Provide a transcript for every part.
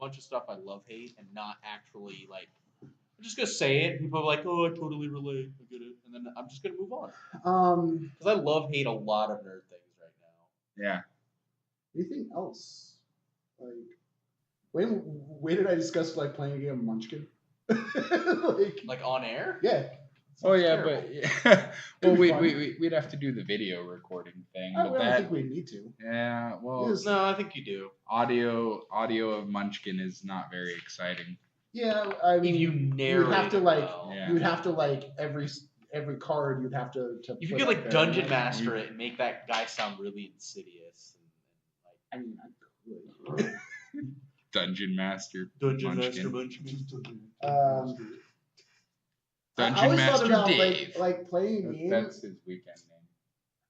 bunch of stuff I love hate and not actually like. I'm just gonna say it. People are like, "Oh, I totally relate. I get it," and then I'm just gonna move on. Because I love hate a lot of nerd things right now. Yeah. Anything else? Like, when did I discuss like playing a game of Munchkin? Like on air? Yeah. Oh yeah, terrible. but yeah. Well, Could be we'd have to do the video recording thing. I But don't that, think we need to. yeah. Well, Yes. No, I think you do. audio of Munchkin is not very exciting. Yeah, I mean, If you you narrate would have to it like, well. Yeah. you would have to like every card you'd have to. If you put could up like there. dungeon master it and make that guy sound really insidious. I mean, I could. Dungeon Master. Dungeon Munchkin. Munchkin. Dungeon I always Master thought about Dave. like playing games. That's his weekend name.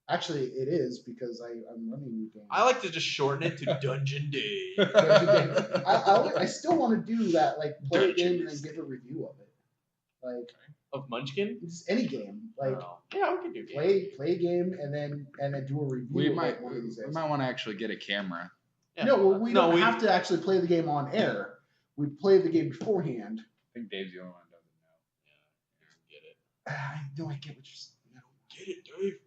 Actually, it is because I'm running games. I like to just shorten it to Dungeon Day. I still want to do that, like play a game and then Dungeons. give a review of it, like Of Munchkin? just any game, like Oh. Yeah, we can do games. play a game and then do a review. We of might it one of these days. want to actually get a camera. Yeah. No, well, we don't we have to actually play the game on air. We play the game beforehand. I think Dave's the only one who Get it. I know I get what you're saying. Get it, Dave.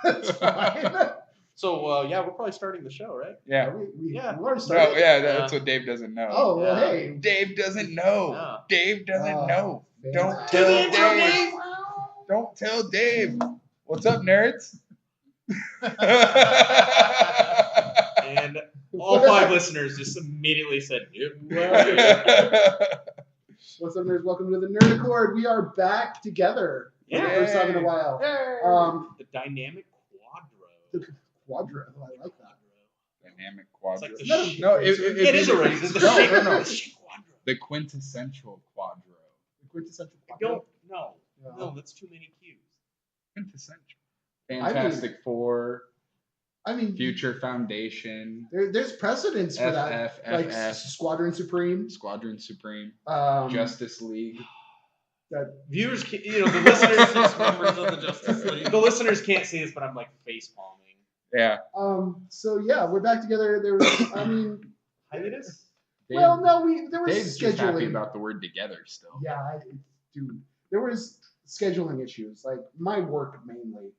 That's fine. So yeah, we're probably starting the show, right? yeah. We Yeah. already No, started. yeah, that's what Dave doesn't know. Oh well, Yeah. hey. Dave doesn't know. Yeah. Dave doesn't Oh, know. man. Don't Do tell the intro, Dave. Dave. Don't tell Dave. What's up, nerds? And all 5 listeners just immediately said, "Yep." Right. What's up, nerds? Welcome to the Nerd Accord. We are back together for the first time in a while. The dynamic quadro. The Quadro. I like that. Dynamic It's quadro. like the No, sh- no, it is a race. It's the no, shape no, of no. the quadro. The quintessential quadro. The quintessential I Quadro. don't know. No. No, that's too many cues. Quintessential. mean- Fantastic Four, I mean, Future Foundation, there's precedence for that. Like FF, Squadron Supreme, Squadron Supreme, Justice Justice League. Viewers, the listeners, just members of the Justice League. The listeners can't see this, but I'm like face palming. Yeah. So yeah, we're back together. There was, I mean, Hiatus? well, no, there was Dave's just happy scheduling. about the word together still. Yeah, dude, there was scheduling issues. Like my work mainly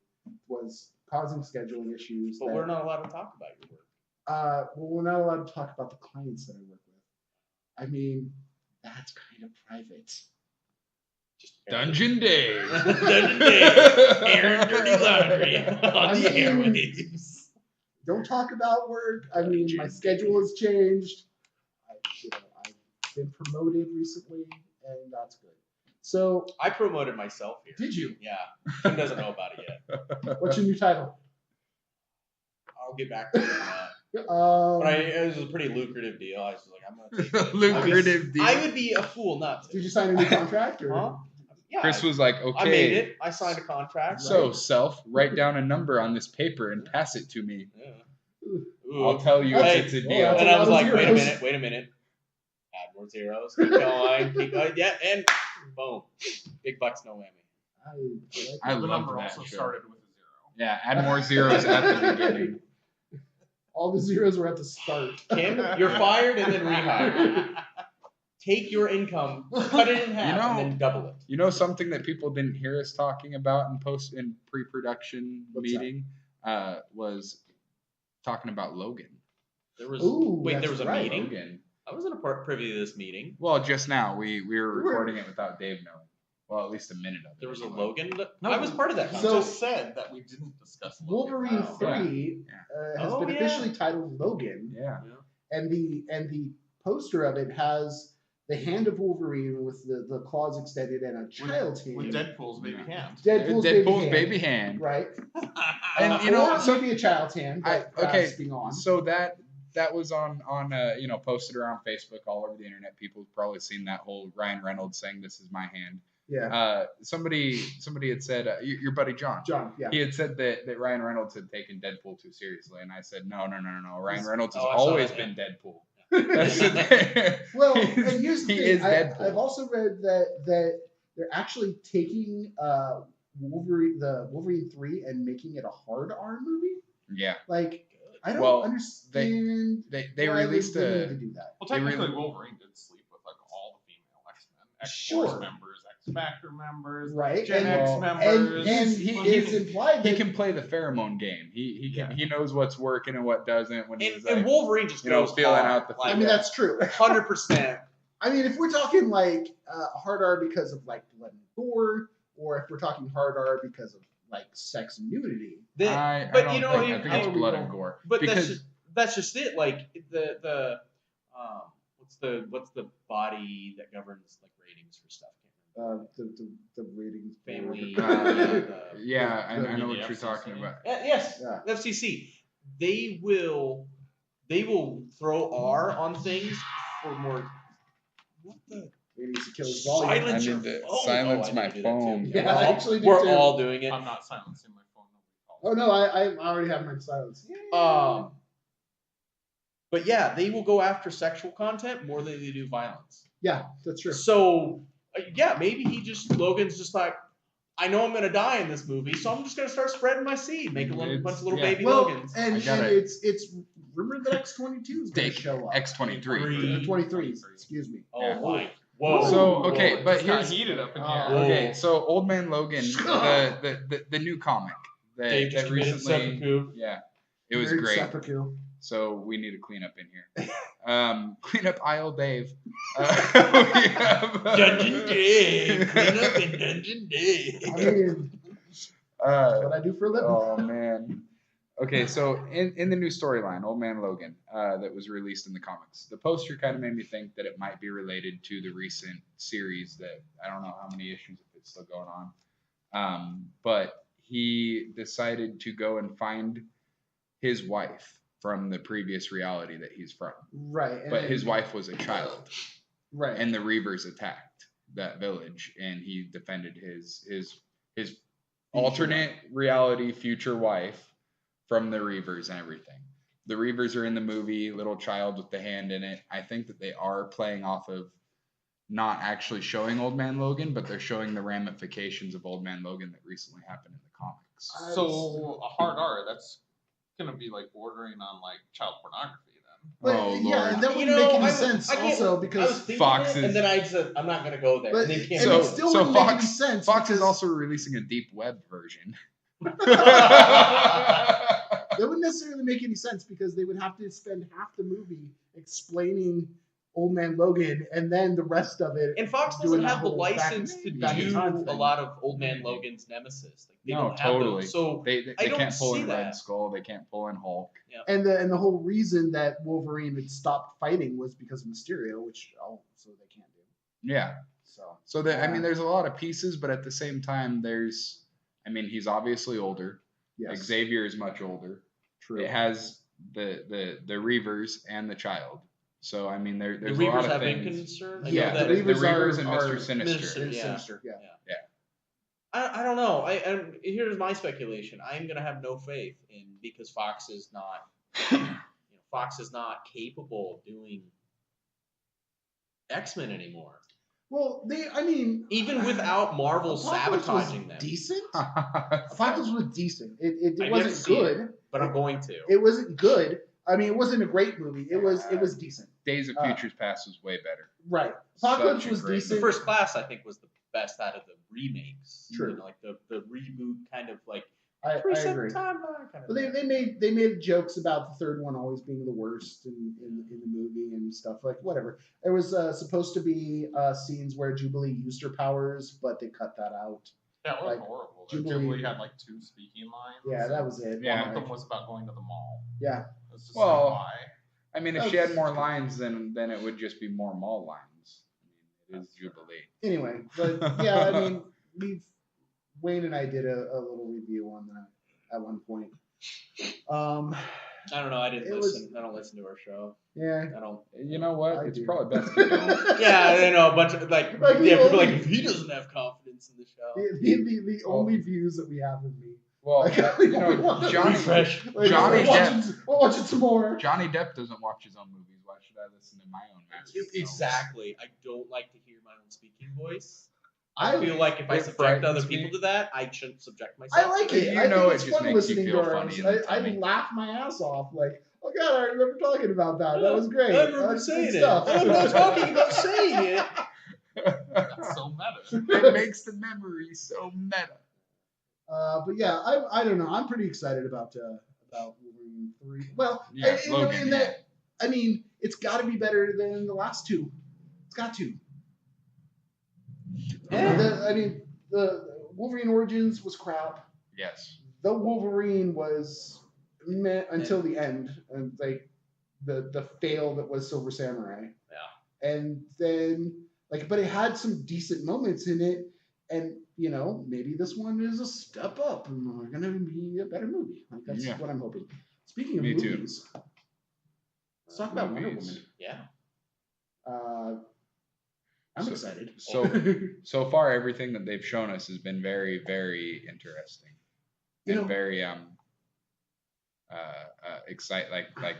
was causing scheduling issues. But we're not allowed to talk about your work. Well, we're not allowed to talk about the clients that I work with. I mean, that's kind of private. Dungeon Dave. Dungeon Dave. Aaron Dirty Laundry on the airwaves. Don't talk about work. I mean, my schedule has changed. I've been promoted recently, and that's good. So, I promoted myself here. did you? Yeah. Kim doesn't know about it yet. What's your new title? I'll get back to you on that. But it was a pretty lucrative deal. I was like, I'm going to take it. Lucrative deal. I would be a fool not to. Did you sign a new contract? Or? Huh? Yeah. Chris was like, okay. I made it. I signed a contract. So, right? self, write down a number on this paper and pass it to me. Yeah. Ooh. I'll tell you Hey, if it's a well, deal. that's And I was a lot like, of zeros. wait a minute. Add more zeros. Keep going. Keep going. Yeah, and boom. Big bucks, no whammy. I The love number that also show. started with a 0. Yeah, add more zeros at the beginning. All the zeros were at the start. Kim, you're fired and then rehired. Take your income, cut it in half, and then double it. You know something that people didn't hear us talking about in pre-production What's that? meeting was talking about Logan. There was Ooh, there that's was a right. meeting. Logan. I wasn't privy to this meeting. Well, just now we were recording it without Dave knowing. Well, at least a minute of it. There was a anyway. Logan. No, I was part of that. You So- just said that we didn't discuss Logan. Wolverine Oh. 3 has Oh, been yeah. officially titled Logan, Yeah. and the poster of it has the hand of Wolverine with the claws extended and a child's hand. With Deadpool's baby hand. Deadpool's, baby hand. Right. And you know, or so maybe a child's hand. But grasping on. So that was on posted around Facebook all over the internet. People have probably seen that whole Ryan Reynolds saying "This is my hand." Yeah. Somebody had said your buddy John. John. Yeah. He had said that Ryan Reynolds had taken Deadpool too seriously, and I said no. Ryan Reynolds has I saw always that, been yeah. Deadpool. That's the thing. Well, and here's the He thing. is Deadpool. I've also read that they're actually taking the Wolverine 3 and making it a hard R movie. Yeah. Like I don't Well, understand. They why released they need a. to do that. Well, They technically, really- Wolverine did sleep with like all the female X-Men, X-Force Sure. members, X-Factor members, Right, Gen and- X Well, members. And it's implied He that can play the pheromone game. He knows what's working and what doesn't when he's And like, Wolverine just goes feeling hard. out the. I mean, that's true. 100%. I mean, if we're talking like hard R because of like blood and gore, or if we're talking hard R because of like sex and nudity. Then, I but don't you know, think, I think how it's are we blood going- and gore. but because that's just it. Like the what's the body that governs like ratings for stuff? The ratings Family. board. yeah, I know the what you're FCC. talking about. Yes, Yeah. FCC. They will throw R on things for more. What the? Ratings to kill his volume. Silence I your need to phone. silence I my need to do that too. phone. Yeah, we're I all, actually do we're too. all doing it. I'm not silencing my phone. Oh no, I already have mine silenced. But yeah, they will go after sexual content more than they do violence. Yeah, that's true. So yeah, maybe Logan's just like, I know I'm gonna die in this movie, so I'm just gonna start spreading my seed, make a bunch of little yeah. baby Well, Logans. and it's rumored that X-22 is going to Dick, show up. X-23. 23, excuse me. Oh Yeah. my! Whoa. So okay, Whoa, but just got here's heated up in here. Whoa. okay. So Old Man Logan, the new comic Dave just that committed recently, seppuku. yeah, it was Nerd great. seppuku. So we need to clean up in here. Clean up aisle Dave. We have, Dungeon Dave, clean up in Dungeon Dave. I mean, that's what I do for a living. Oh man. Okay, so in the new storyline, Old Man Logan, that was released in the comics, the poster kind of made me think that it might be related to the recent series that I don't know how many issues if it's still going on. But he decided to go and find his wife from the previous reality that he's from. Right. But his wife was a child, Right. and the Reavers attacked that village, and he defended his alternate reality future wife from the Reavers and everything. The Reavers are in the movie, little child with the hand in it. I think that they are playing off of not actually showing Old Man Logan, but they're showing the ramifications of Old Man Logan that recently happened in the comics. So a hard R, that's gonna be like bordering on like child pornography then. But Oh, yeah, Lord. and that wouldn't You know, make any I sense can't- also I was because thinking Fox it, and then I said I'm not gonna go there. but and they and can't. So- it still so wouldn't make Fox- any sense. Fox is because also releasing a deep web version. that wouldn't necessarily make any sense because they would have to spend half the movie explaining Old Man Logan and then the rest of it. And Fox doing doesn't that have the whole license to back in do time a thing. lot of Old Man Logan's nemesis. Like they No, don't have totally. those. So They I don't can't pull see in that. Red Skull. They can't pull in Hulk. And the whole reason that Wolverine had stopped fighting was because of Mysterio, which so they can't do. Yeah. So I mean, there's a lot of pieces, but at the same time, he's obviously older. yes, Xavier is much older. true. It has the Reavers and the child. So I mean, there's the a lot Reavers of have been things. concerned. I Yeah, know that. the Reavers Reavers and are Mr. Sinister. Sinister. Yeah. Sinister, yeah. I don't know. Here's my speculation. I'm gonna have no faith in because Fox is not Fox is not capable of doing X-Men anymore. Well, Even without Marvel Apocalypse sabotaging was them. decent. Apocalypse was decent. It I've yet to wasn't see good. But I'm going to. It wasn't good. I mean, it wasn't a great movie. It was decent. Days of Futures Past was way better. Right. Apocalypse Such a was great- decent. The First Class, I think, was the best out of the remakes. True. You know, like the reboot kind of like I preset agree. timeline kind of. But thing. they made jokes about the third one always being the worst in the movie and stuff like whatever. There was supposed to be scenes where Jubilee used her powers, but they cut that out. That was Like, horrible. Jubilee- Jubilee had like 2 speaking lines. Yeah, that was it. Yeah. One of them was about going to the mall. Yeah. It was just Well, like, why? I mean, if she had more lines, then it would just be more mall lines. I mean, it is Jubilee. Anyway, but yeah, I mean, Wayne and I did a little review on that at one point. I don't know. I didn't It listen. I don't listen to our show. Yeah. I don't. You know what? I It's do. probably best to go. Yeah, I know a bunch of like Like, yeah, the people are only- like he doesn't have confidence in the show. The only views that we have with me. Well, Like, you know, Johnny Refresh. Like, Johnny we'll watch it some more. Johnny Depp doesn't watch his own movies. Why should I listen to my own masterpiece? Exactly. I don't like to hear my own speaking voice. I feel like if I it subject other frightens me. people to that, I shouldn't subject myself. I like to it. You I know think it's it just fun makes you listening feel to funny ours. in the I tummy. laugh my ass off. Like, oh god, I remember talking about that. That was great. I remember That's saying good it. stuff. And I'm not talking about saying it. That's so meta. It makes the memory so meta. But yeah, I don't know. I'm pretty excited about Wolverine 3. Well, Yeah, you know, Logan, in that, I mean, it's got to be better than the last two. It's got to. The Wolverine Origins was crap. Yes. The Wolverine was meh until the end, and like the fail that was Silver Samurai. Yeah. And then but it had some decent moments in it, and you know maybe this one is a step up and we're gonna be a better movie. Like that's what I'm hoping. Speaking of movies, let's talk about Wonder Woman. Yeah. I'm excited. So far, everything that they've shown us has been very, very interesting. You and know, very exciting. Like it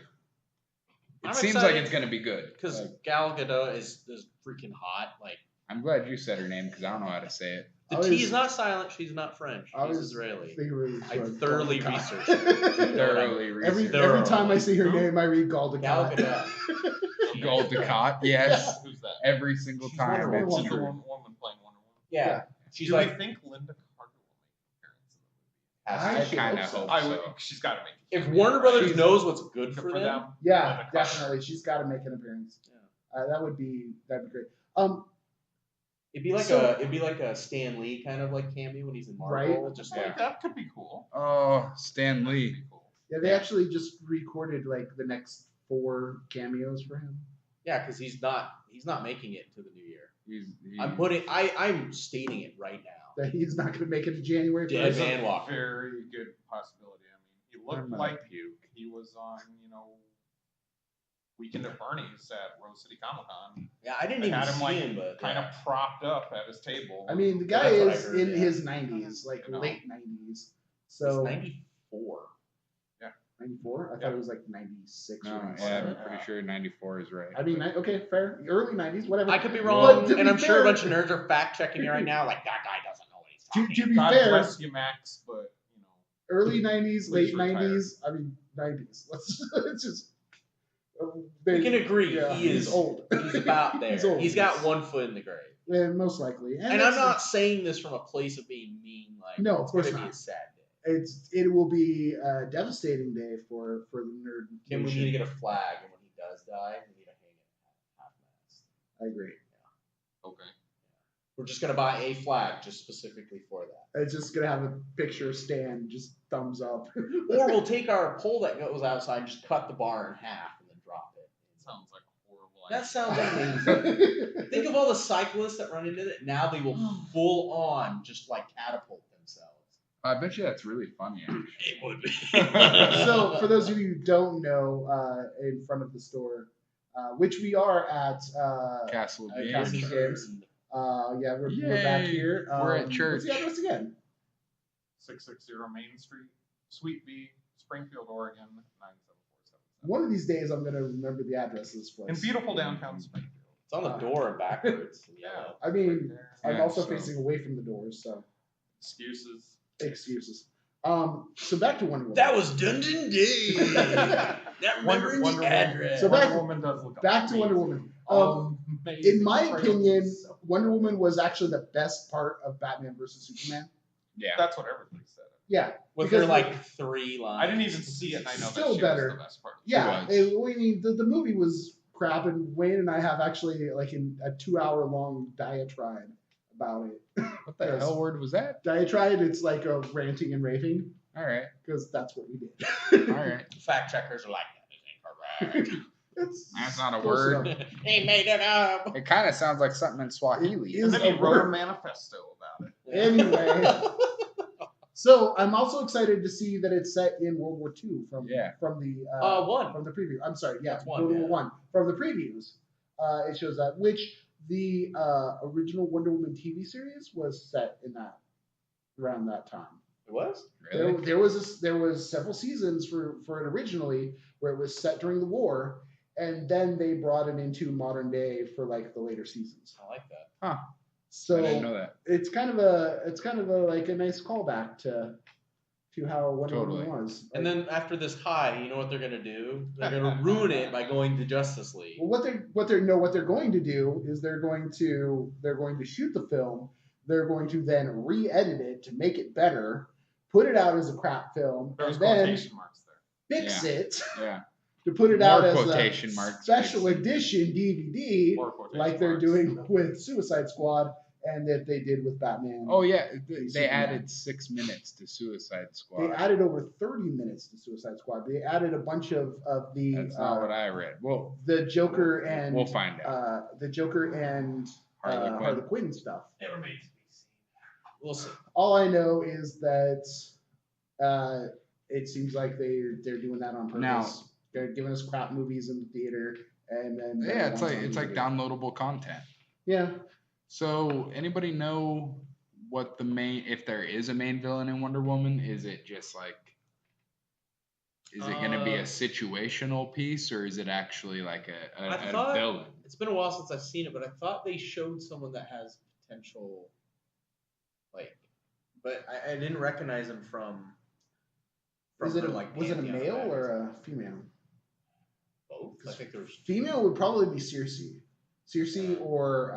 I'm seems excited like it's gonna be good. Because Like, Gal Gadot is freaking hot. Like I'm glad you said her name because I don't know how to say it. the T is not silent. She's not French. She's Israeli. I thoroughly researched it. Thoroughly Every researched. time I see her Who? name, I read Gal Gal Gadot. Gadot. Gold Ducat, yes. Who's that? Every single She's time Wonder it's Woman. true. Woman playing Wonder Woman. Yeah. She's Do like I think Linda Carter will make an appearance in the movie? I I should kind of hope so. hope I would. so. She's got to make. if Warner Brothers She's- knows what's good for for them. them. Yeah, Linda Carter. definitely. She's got to make an appearance. That'd be great. It'd be like a Stan Lee kind of like cameo when he's in Marvel. Right. Just Like, like that could be cool. Oh, Stan That Lee. could be cool. Yeah, they actually just recorded like the next 4 cameos for him. yeah, because he's not making it to the new year. He's I'm stating it right now. That he's not going to make it to January Dead 1st. man walker. Very good possibility. I mean, he looked I'm gonna like puke. he was on, Weekend at Bernie's at Rose City Comic Con. Yeah, I didn't They even had him see like him, but kind of propped up at his table. I mean, the guy That's what I is heard, in yeah. his 90s, like You know. late 90s. He's So 94. 94? I thought it was like 96 No, or yeah, 97. I'm pretty sure 94 is right. I mean, okay, fair. Early 90s, whatever. I could be But wrong, to and be I'm sure a fair- bunch of nerds are fact checking me right now. Like that guy doesn't know what he's talking To be God fair, bless you, Max, but early 90s, late Please retire. 90s. I mean, 90s. Let's just. We can agree, Yeah, he he's is- old. He's about there. He's old. He's got one foot in the grave. Yeah, most likely. And I'm that's- not saying this from a place of being mean. Like No, of it's course gonna be not. a sad day. It will be a devastating day for the nerd. Then we nation. need to get a flag, and when he does die, we need to hang it at half mast. I agree. okay. We're just gonna buy a flag just specifically for that. It's just gonna have a picture of Stan, just thumbs up. Or we'll take our pole that goes outside, and just cut the bar in half, and then drop it. Sounds like a horrible That idea. sounds amazing. Think of all the cyclists that run into it. Now they will full on just like catapult themselves. I bet you that's really funny. Actually. It would be. So, for those of you who don't know, in front of the store, which we are at Castle Games. Castle Games. Yeah, we're back Yay. here. We're at church. What's the address again? 660 Main Street, Suite B, Springfield, Oregon, 97477. One of these days, I'm gonna remember the address of this place. In beautiful downtown Springfield. It's on the door and backwards. in Yeah. yellow. I mean, I'm Yeah, also so- facing away from the doors, so Excuses. excuses. So back to Wonder Woman. That was Dungeon Day. That remembering the address. So back- Wonder Woman does look back to Wonder amazing. Woman. Amazing. In my Trailer opinion, was so- Wonder Woman was actually the best part of Batman versus Superman. Yeah. That's what everybody said. Yeah, With because her like 3 lines. I didn't even see it, and I know Still that she better. was the best part. yeah. was. I mean, the movie was crap, and Wayne and I have actually like in a 2-hour-long diatribe about it. What the hell word was that? Diatribe, it's like a ranting and raving All right. because that's what we did. All right. Fact checkers are like that. Is incorrect. That's not a close word. enough. He made it up. It kind of sounds like something in Swahili. It And then he a wrote a word. manifesto about it. Anyway. So I'm also excited to see that it's set in World War II from the One. from the preview. I'm sorry, yeah, That's one, World War yeah. One from the previews. It shows that which the original Wonder Woman TV series was set in that around that time. It was? Really? There was several seasons for it originally where it was set during the war, and then they brought it into modern day for like the later seasons. I like that. So I didn't know that. it's kind of a like a nice callback to how Wonder Totally. Woman was. And then after this high, you know what they're gonna do? They're gonna ruin it by going to Justice League. Well, what they're going to do is they're going to shoot the film. They're going to then re-edit it to make it better, put it out as a crap film, There's and then quotation marks there. fix it Yeah. to put it More out as quotation a marks, special fix it. edition DVD, More quotation like they're marks. doing with Suicide Squad and that they did with Batman. Oh yeah, Superman. they added 6 minutes to Suicide Squad. They added over 30 minutes to Suicide Squad. They added a bunch of the. That's not what I read. Well, the Joker and we'll find out. The Joker and Harley Quinn stuff. It remains to be seen. We'll see. All I know is that it seems like they're doing that on purpose. Now- They're giving us crap movies in the theater, and then yeah, it's like DVD. downloadable content. Yeah. So anybody know what if there is a main villain in Wonder Woman? Is it just like, is it going to be a situational piece, or is it actually like a villain? It's been a while since I've seen it, but I thought they showed someone that has potential, but I didn't recognize him from Was it her, a pantheon male of or actors. a female? Both? I think there's Female would probably be Circe or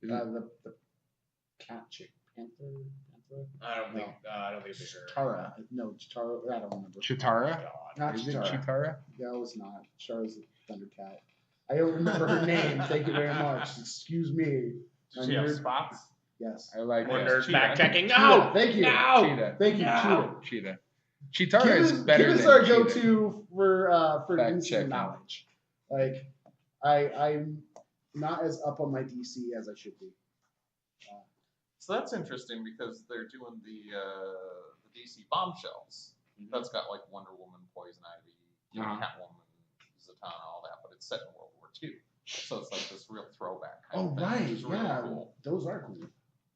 the cat chick, Panther. I don't think it's her. Chitara. No, Chitara. I don't remember. Chitara? Not Is it Chitara. Chitara? No, it's not. Chitara's a Thundercat. I don't remember her name. Thank you very much. Excuse me. Does she have spots? Yes. I like More that. nerd Cheetah. fact checking. Cheetah. No! Thank you. No! Cheetah. Thank you, No. Cheetah. Cheetah. Chitara Kim is better Kim than is our Cheetah. go-to for Fact DC checking. knowledge. Like, I'm not as up on my DC as I should be. So that's interesting because they're doing the DC bombshells. That's got like Wonder Woman, Poison Ivy, Catwoman, Zatanna, all that, but it's set in World War II. So it's like this real throwback kind Oh, of thing, right. which is really Yeah. cool. Those are cool.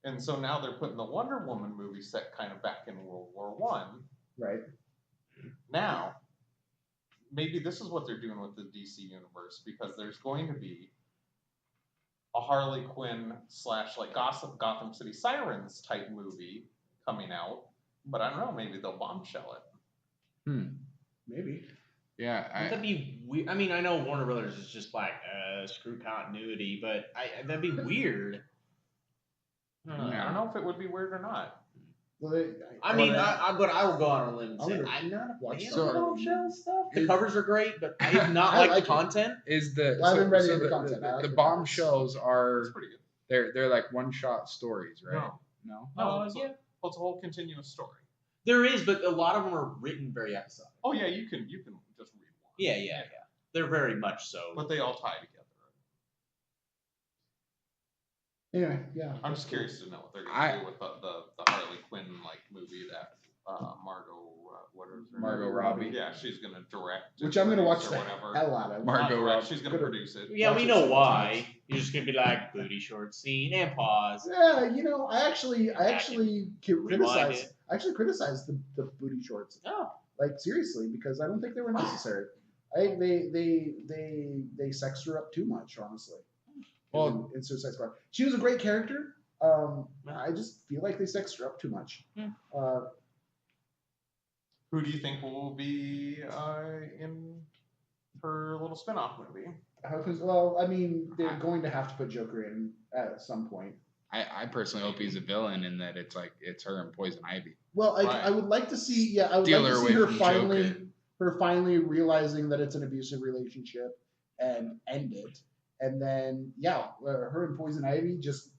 And so now they're putting the Wonder Woman movie set kind of back in World War One. Right. Now, maybe this is what they're doing with the DC universe because there's going to be a Harley Quinn / like Gotham City Sirens type movie coming out, but I don't know, maybe they'll bombshell it. Maybe. Yeah. Wouldn't that be weird? I mean, I know Warner Brothers is just like, screw continuity, but that'd be weird. I don't know if it would be weird or not. Well, but I will go on a limb and say I'm gonna I'm not a watch fan some- of the bombshell stuff. The Is- covers are great, but I have not I liked like the it. content. Is the Well, I haven't read any of the the, content. I like the the bombshells It's are pretty good. they're like one shot stories, right? No. No. No, it's, yeah. it's a whole continuous story. There is, but a lot of them are written very episodic. Oh yeah, you can just read one. Yeah. They're very much so. But they all tie together. Anyway, yeah. I'm just curious to know what they're gonna do with the Harley Quinn like movie that Margot Robbie. Yeah, she's gonna direct. Which I'm gonna watch or the whatever. hell out of. Not Margot direct, Robbie. she's gonna produce it. Yeah, Watch we it know several why. times. You're just gonna be like booty short scene and pause. Yeah, I actually Rewind criticize. I actually criticize the booty shorts. Oh, Like seriously, because I don't think they were necessary. They sexed her up too much, honestly. Well- in Suicide Squad, she was a great character. I just feel like they sexed her up too much. Who do you think will be in her little spin-off movie? Well, I mean, they're going to have to put Joker in at some point. I personally hope he's a villain and that it's her and Poison Ivy. Well, Right. I would like to see. Yeah, I would Steal like her to away see her from finally, Joker. realizing that it's an abusive relationship and end it. And then, her and Poison Ivy just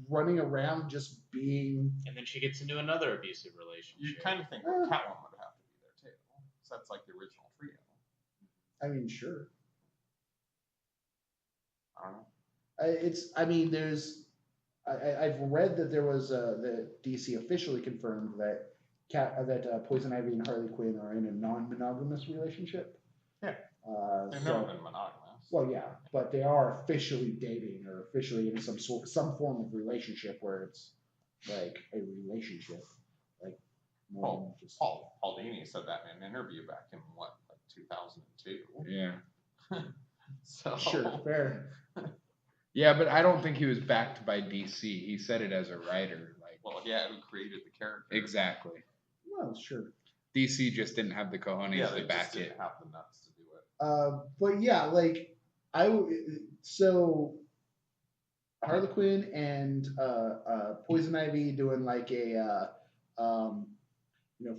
running around, just being. and then she gets into another abusive You relationship. kind of think Catwoman would have to be there too. So that's like the original trio. I mean, sure. I don't know. I've read that there was that DC officially confirmed that Poison Ivy and Harley Quinn are in a non-monogamous relationship. Yeah. They've So- never been monogamous. Well, yeah, but they are officially dating or officially in some form of relationship where it's like a relationship, like more than just. Paul Dini said that in an interview back in 2002. Yeah. So Sure, fair. Yeah, but I don't think he was backed by DC. He said it as a writer. Well, yeah, who created the character? Exactly. Well, sure. DC just didn't have the cojones to back it. Didn't have the nuts to do it. But yeah, like so Harlequin and Poison Ivy doing like a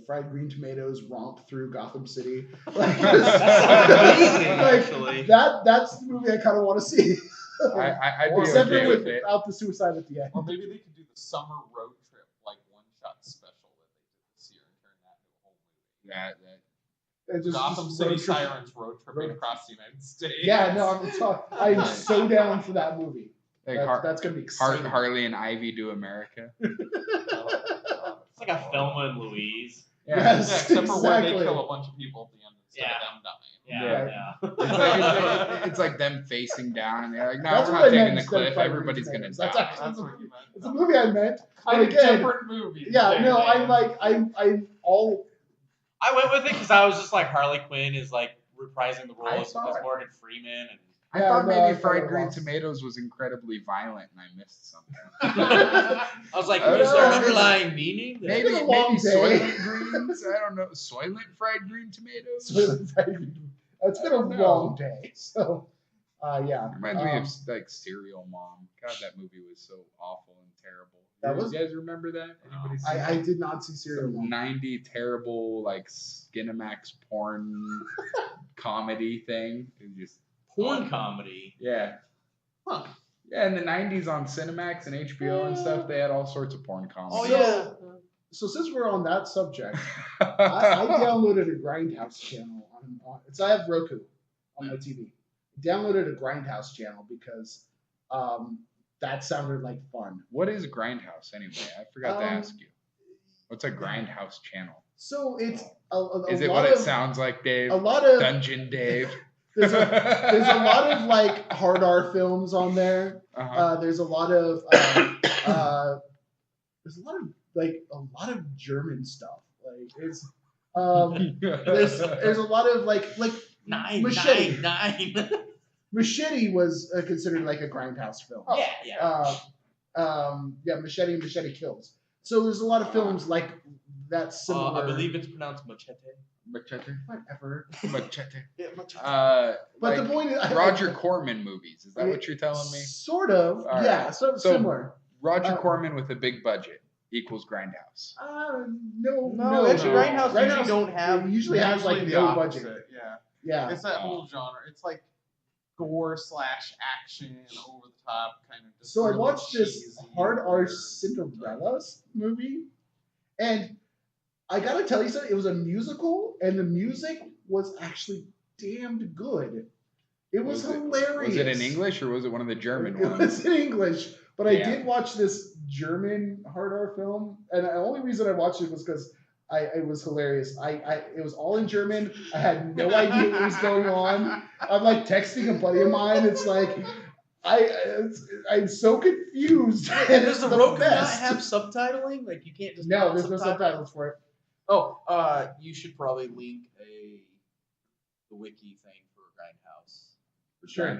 fried green tomatoes romp through Gotham City. Like, actually. That's the movie I kind of want to see. I'd be Except okay with it. without the suicide at the end. Or maybe they could do the summer road trip, like one-shot special that they did this year and turn that into a whole movie. Gotham City Sirens road tripping across the United States. Yeah, no, I'm so down for that movie. Like that's gonna be exciting. Harley and Ivy do America. It's like a Thelma and Louise. Yeah. Yes, except for where they kill a bunch of people at the end instead of them dying. Yeah. It's like them facing down, and they're like, "No, That's we're what not I taking meant the cliff. instead of Everybody's gonna That's die." actually That's what you meant. It's a movie I meant. Kind of again, different movie. Yeah, no, I'm all. I went with it because I was just like Harley Quinn is like reprising the role as saw it. Morgan Freeman. And I thought maybe Fried Green Tomatoes was incredibly violent, and I missed something. I was like, what is their underlying meaning? Maybe been a long day. Soylent Greens. I don't know. Soylent Fried Green Tomatoes. It's been a long day, so yeah. Reminds me of like Serial Mom. God, that movie was so awful and terrible. You guys remember that? Anybody see I did not see Serial Mom. 90 terrible like Skinamax porn comedy thing. It was just Porn comedy. Yeah. Huh. Yeah, in the 90s on Cinemax and HBO and stuff, they had all sorts of porn comedy. Oh yeah. So since we're on that subject, I downloaded a Grindhouse channel so I have Roku on my TV. Downloaded a Grindhouse channel because that sounded like fun. What is Grindhouse anyway? I forgot to ask you. What's a Grindhouse channel? So it's is it what it sounds like, Dave? A lot of Dungeon Dave. There's a lot of like hard R films on there. There's a lot of German stuff. Like it's there's a lot of like Machete. Nine. Machete was considered like a Grindhouse film. Machete Kills. So there's a lot of films like that similar. I believe it's pronounced Machete. Machete. Whatever. Machete. Yeah, Machete. But the point is, Roger Corman movies. Is that what you're telling me? Sort of. All yeah. right. So similar. Roger Corman with a big budget equals Grindhouse. No. Actually, Grindhouse usually don't have. It usually has like the no opposite, budget. Yeah. It's that whole genre. It's like gore / action, over the top kind of. So I watched this hard R Cinderella movie, and I gotta tell you something. It was a musical, and the music was actually damned good. It was hilarious. Was it in English or was it one of the German ones? It was in English, but I did watch this German hard R film, and the only reason I watched it was because it was hilarious. It was all in German. I had no idea what was going on. I'm like texting a buddy of mine. It's like I'm so confused. And does the Roku not have subtitling? Like you can't just there's no subtitles for it. Oh, you should probably link the wiki thing for Grindhouse. Sure. In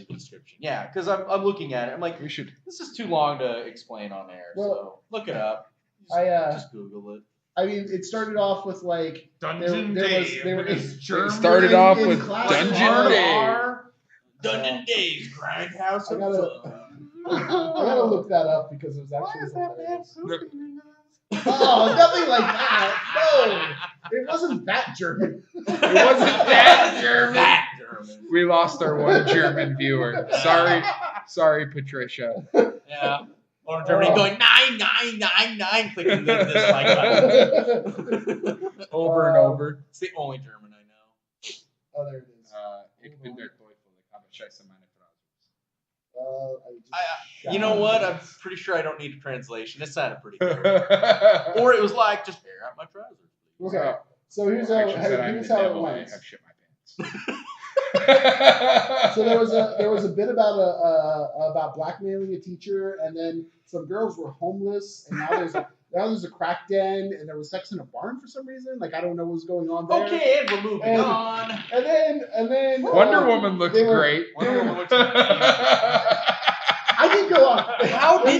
the description. Yeah, because I'm looking at it. I'm like, this is too long to explain on air. So look it up. Just Google it. I mean, it started off with like Dungeon Dave. It started off with Dungeon Dave. Dungeon Days, Grindhouse. I gotta look that up because it was actually hilarious. Oh, nothing like that. No, it wasn't that German. It wasn't that German. We lost our one German viewer. Sorry, Patricia. Yeah. Or Germany going 99999, clicking the dislike button. Over and over. It's the only German I know. Oh, there it is. Ich bin der Teufel. Ich habe Scheiße meine You know what? I'm pretty sure I don't need a translation. It sounded pretty good. Or it was like, just air out my trousers. Okay. So here's how it went. I have shit my pants. So there was a bit about blackmailing a teacher, and then some girls were homeless, and now there's a crack den, and there was sex in a barn for some reason. Like I don't know what's going on there. Okay, and we're moving on. And then Wonder Woman looked great. Wonder Woman looks great.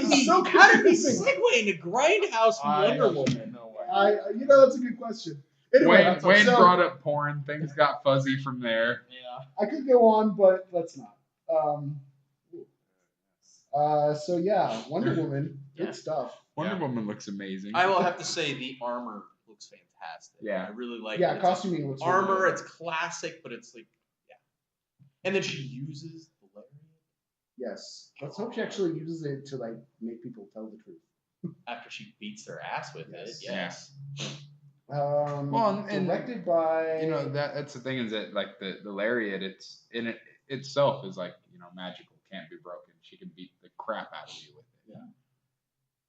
How did we segue into Grindhouse from Wonder Woman? No way. That's a good question. Anyway, Wayne brought up porn. Things got fuzzy from there. Yeah. I could go on, but let's not. So yeah, Wonder Woman, good stuff. Wonder Woman looks amazing. I will have to say the armor looks fantastic. Yeah. I really like it. Yeah, It's costuming looks armor, really good. it's classic, but it's like, yeah. And then she uses the lariat. Yes. Let's hope she actually uses it to like make people tell the truth. After she beats their ass with it, Yeah. yes. Well, and directed by that's the thing is that like the lariat, it's in it itself is like magical, can't be broken. She can beat the crap out of you with it. Yeah.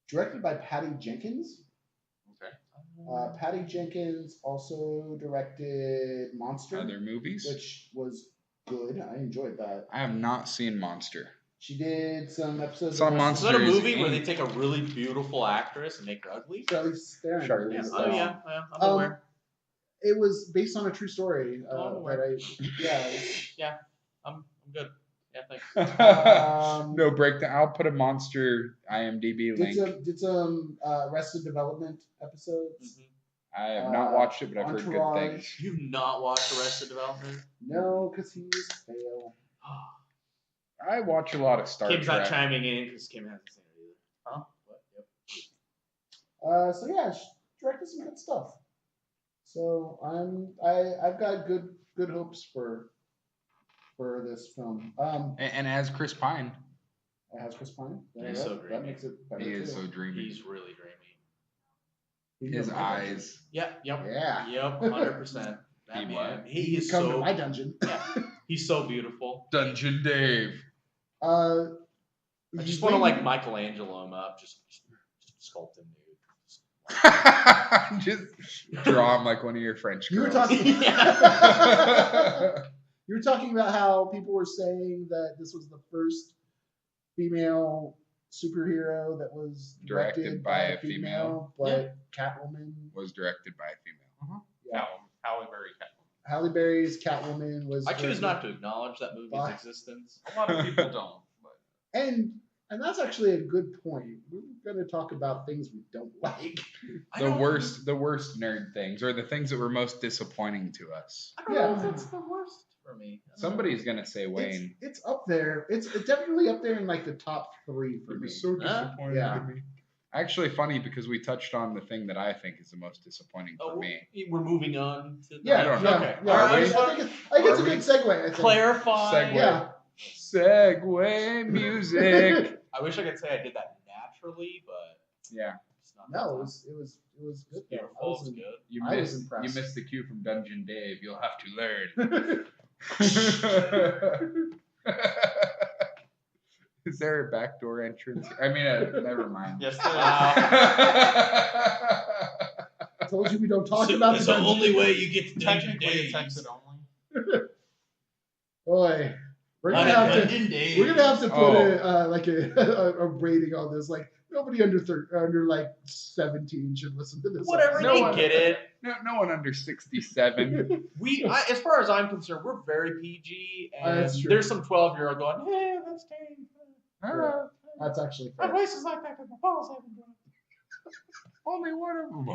Directed by Patty Jenkins. Okay. Patty Jenkins also directed Monster, Other movies, which was good. I enjoyed that. I have not seen Monster. She did some episodes. Some of Is that a Monsters, movie where they Inc. take a really beautiful actress and make her ugly? Charlize Theron. Charlize Yeah. did Oh that. yeah, I'm aware. It was based on a true story. Oh, I'm Yeah. I'm good. Yeah, thanks. No breakdown. I'll put a Monster IMDb link. Did some Arrested Development episodes. Mhm. I have not watched it, but I've heard good Entourage. things. You've not watched Arrested Development? No, because he was pale. I watch a lot of Star Kim's not Trek. chiming in because Kim hasn't seen it either. Huh? What? Yep. So yeah, she directed some good stuff. So I've got good hopes for this film. And as Chris Pine, It has Chris Pine. He's so that dreamy. makes it better. he is too. so dreamy. He's really dreamy. His eyes. Yep. Yeah. Yep. 100%. That He man. what? He is come to so. my dungeon. Yeah. He's so beautiful. Dungeon Dave. I just want to like Michelangelo him up, just sculpt him, dude. Just draw him like one of your French You were girls. talking. You were talking about how people were saying that this was the first female superhero that was directed by a female, but Catwoman. Was directed by a female. Yeah. Halle Berry Catwoman. Halle Berry's Catwoman was. I choose directed- not to acknowledge that movie's Fuck. existence. A lot of people don't. But And that's actually a good point. We're going to talk about things we don't like. The worst nerd things, or the things that were most disappointing to us. I don't Yeah. know if that's the worst for me. Somebody's gonna say Wayne. It's up there. It's definitely up there in like the top 3 for me. disappointing Yeah. to me. Actually, funny because we touched on the thing that I think is the most disappointing for me. We're moving on to. Yeah, I don't yeah, know. Okay. yeah. All right, I I just want think it's a good segue. I think. clarify. Segue. Yeah. Segway music. I wish I could say I did that naturally, but Yeah, it's not. No, it was good. It's though. beautiful. I was It's good. you I was missed. impressed. You missed the cue from Dungeon Dave. You'll have to learn. Is there a backdoor entrance? I mean, never mind. yes, I told you we don't talk about It's the the dungeon. only way you get to Dungeon technically Days. it's exit only. Boy, we're On gonna a have to. Dungeon Days. We're gonna have to put Oh. a rating on this. Like nobody under like 17 should listen to this. Whatever, No they one- get it. No one under 67. As far as I'm concerned, we're very PG, and That's true. there's some 12-year-old going, "Hey, that's Dave. Ah, That's actually My fair. voice is like that because my balls haven't grown." only one of them.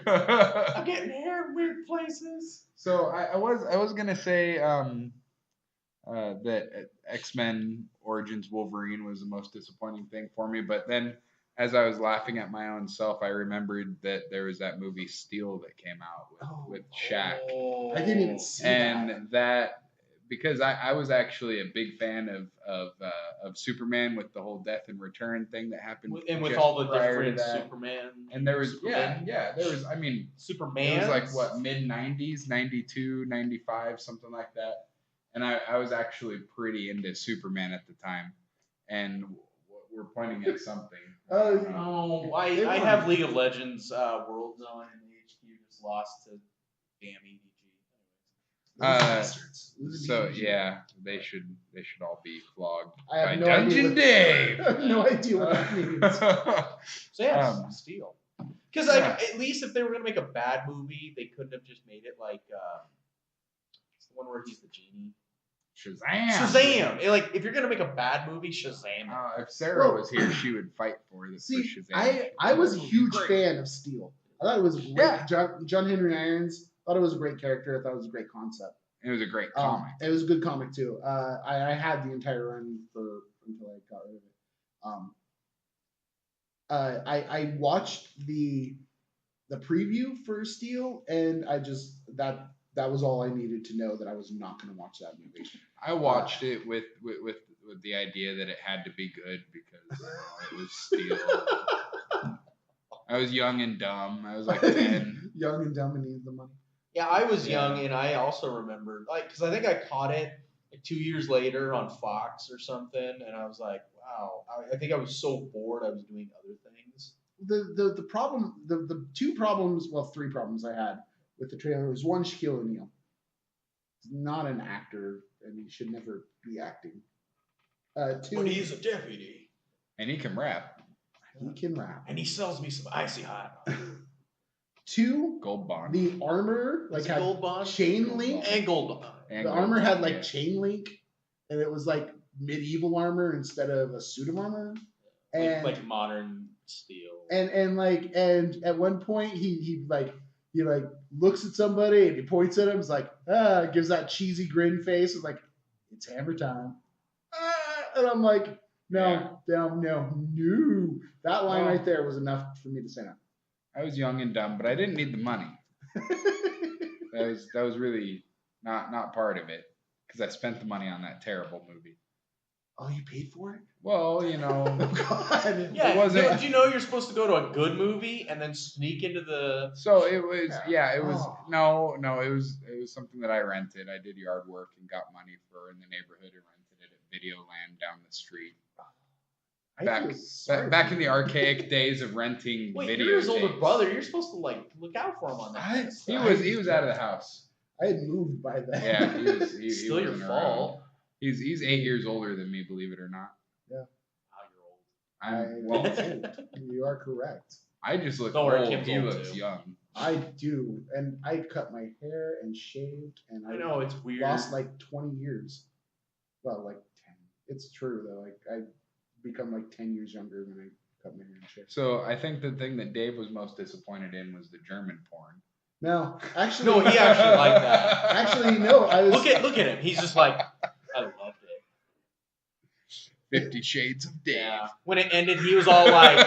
I'm getting hair in weird places. So I was gonna say that X-Men Origins Wolverine was the most disappointing thing for me, but then as I was laughing at my own self, I remembered that there was that movie Steel that came out with Shaq, I didn't even see that. and that because I was actually a big fan of Superman with the whole Death and Return thing that happened, And with just all the prior to different that. Superman. And there was Superman. there was I mean Superman. it was like what, mid 90s, 92, 95, something like that. And I was actually pretty into Superman at the time. And we're pointing at something. Oh, I have League of Legends World Zone, and the HQ just lost to damn EDG. Bastards. So yeah, they should all be flogged I have by no idea Dungeon what- Dave. I have no idea what that means. So yeah, Steel. Because yeah. at least if they were gonna make a bad movie, they couldn't have just made it like it's the one where he's the genie. Shazam! Like, if you're gonna make a bad movie, Shazam. If Sarah was here, she would fight for the Shazam. I was a huge fan of Steel. I thought it was great. Yeah. John Henry Irons. Thought it was a great character. I thought it was a great concept. It was a great comic. It was a good comic too. I had the entire run until I got rid of it. I watched the preview for Steel, and I just that was all I needed to know that I was not going to watch that movie. I watched it with the idea that it had to be good because it was Steel. I was young and dumb. I was like 10. Young and dumb and needed the money. Yeah, I was young, and I also remember, like, because I think I caught it like 2 years later on Fox or something, and I was like, wow. I think I was so bored I was doing other things. The problem, the two problems, well, three problems I had with the trailer was one, Shaquille O'Neal. He's not an actor, and he should never be acting. Two, but he's a deputy. And he can rap. He can rap. And he sells me some Icy Hot. Two, Gold Bond. The armor had Gold Bond? chain link. And Gold Bond. The armor had like chain link, and it was like medieval armor instead of a suit of armor. And like modern steel. And at one point he looks at somebody and he points at him. He's like, gives that cheesy grin face. It's like, it's hammer time. And I'm like, no. That line right there was enough for me to say no. I was young and dumb, but I didn't need the money. that was really not part of it because I spent the money on that terrible movie. Oh, you paid for it? Well, you know. Oh, God. Yeah, it wasn't. Did you know you're supposed to go to a good movie and then sneak into the? So it was. Yeah, it was. Oh. No. It was something that I rented. I did yard work and got money for in the neighborhood and rented it at Videoland down the street. Back in the archaic days of renting video. You're his older brother. You're supposed to like look out for him on that. He was out of the house. I had moved by then. Yeah, he still your fault. He's 8 years older than me, believe it or not. Yeah. You're old. You are correct. I just look old. He looks young. I do, and I cut my hair and shaved, and I know it's weird. Lost like 20 years. Well, like 10. It's true though. Like I become like 10 years younger when I cut my hair and shaved. So I think the thing that Dave was most disappointed in was the German porn. No, actually, no, he actually liked that. Actually, no. I was look at him. He's just like, I loved it. 50 Shades of Dave. Yeah. When it ended, he was all like.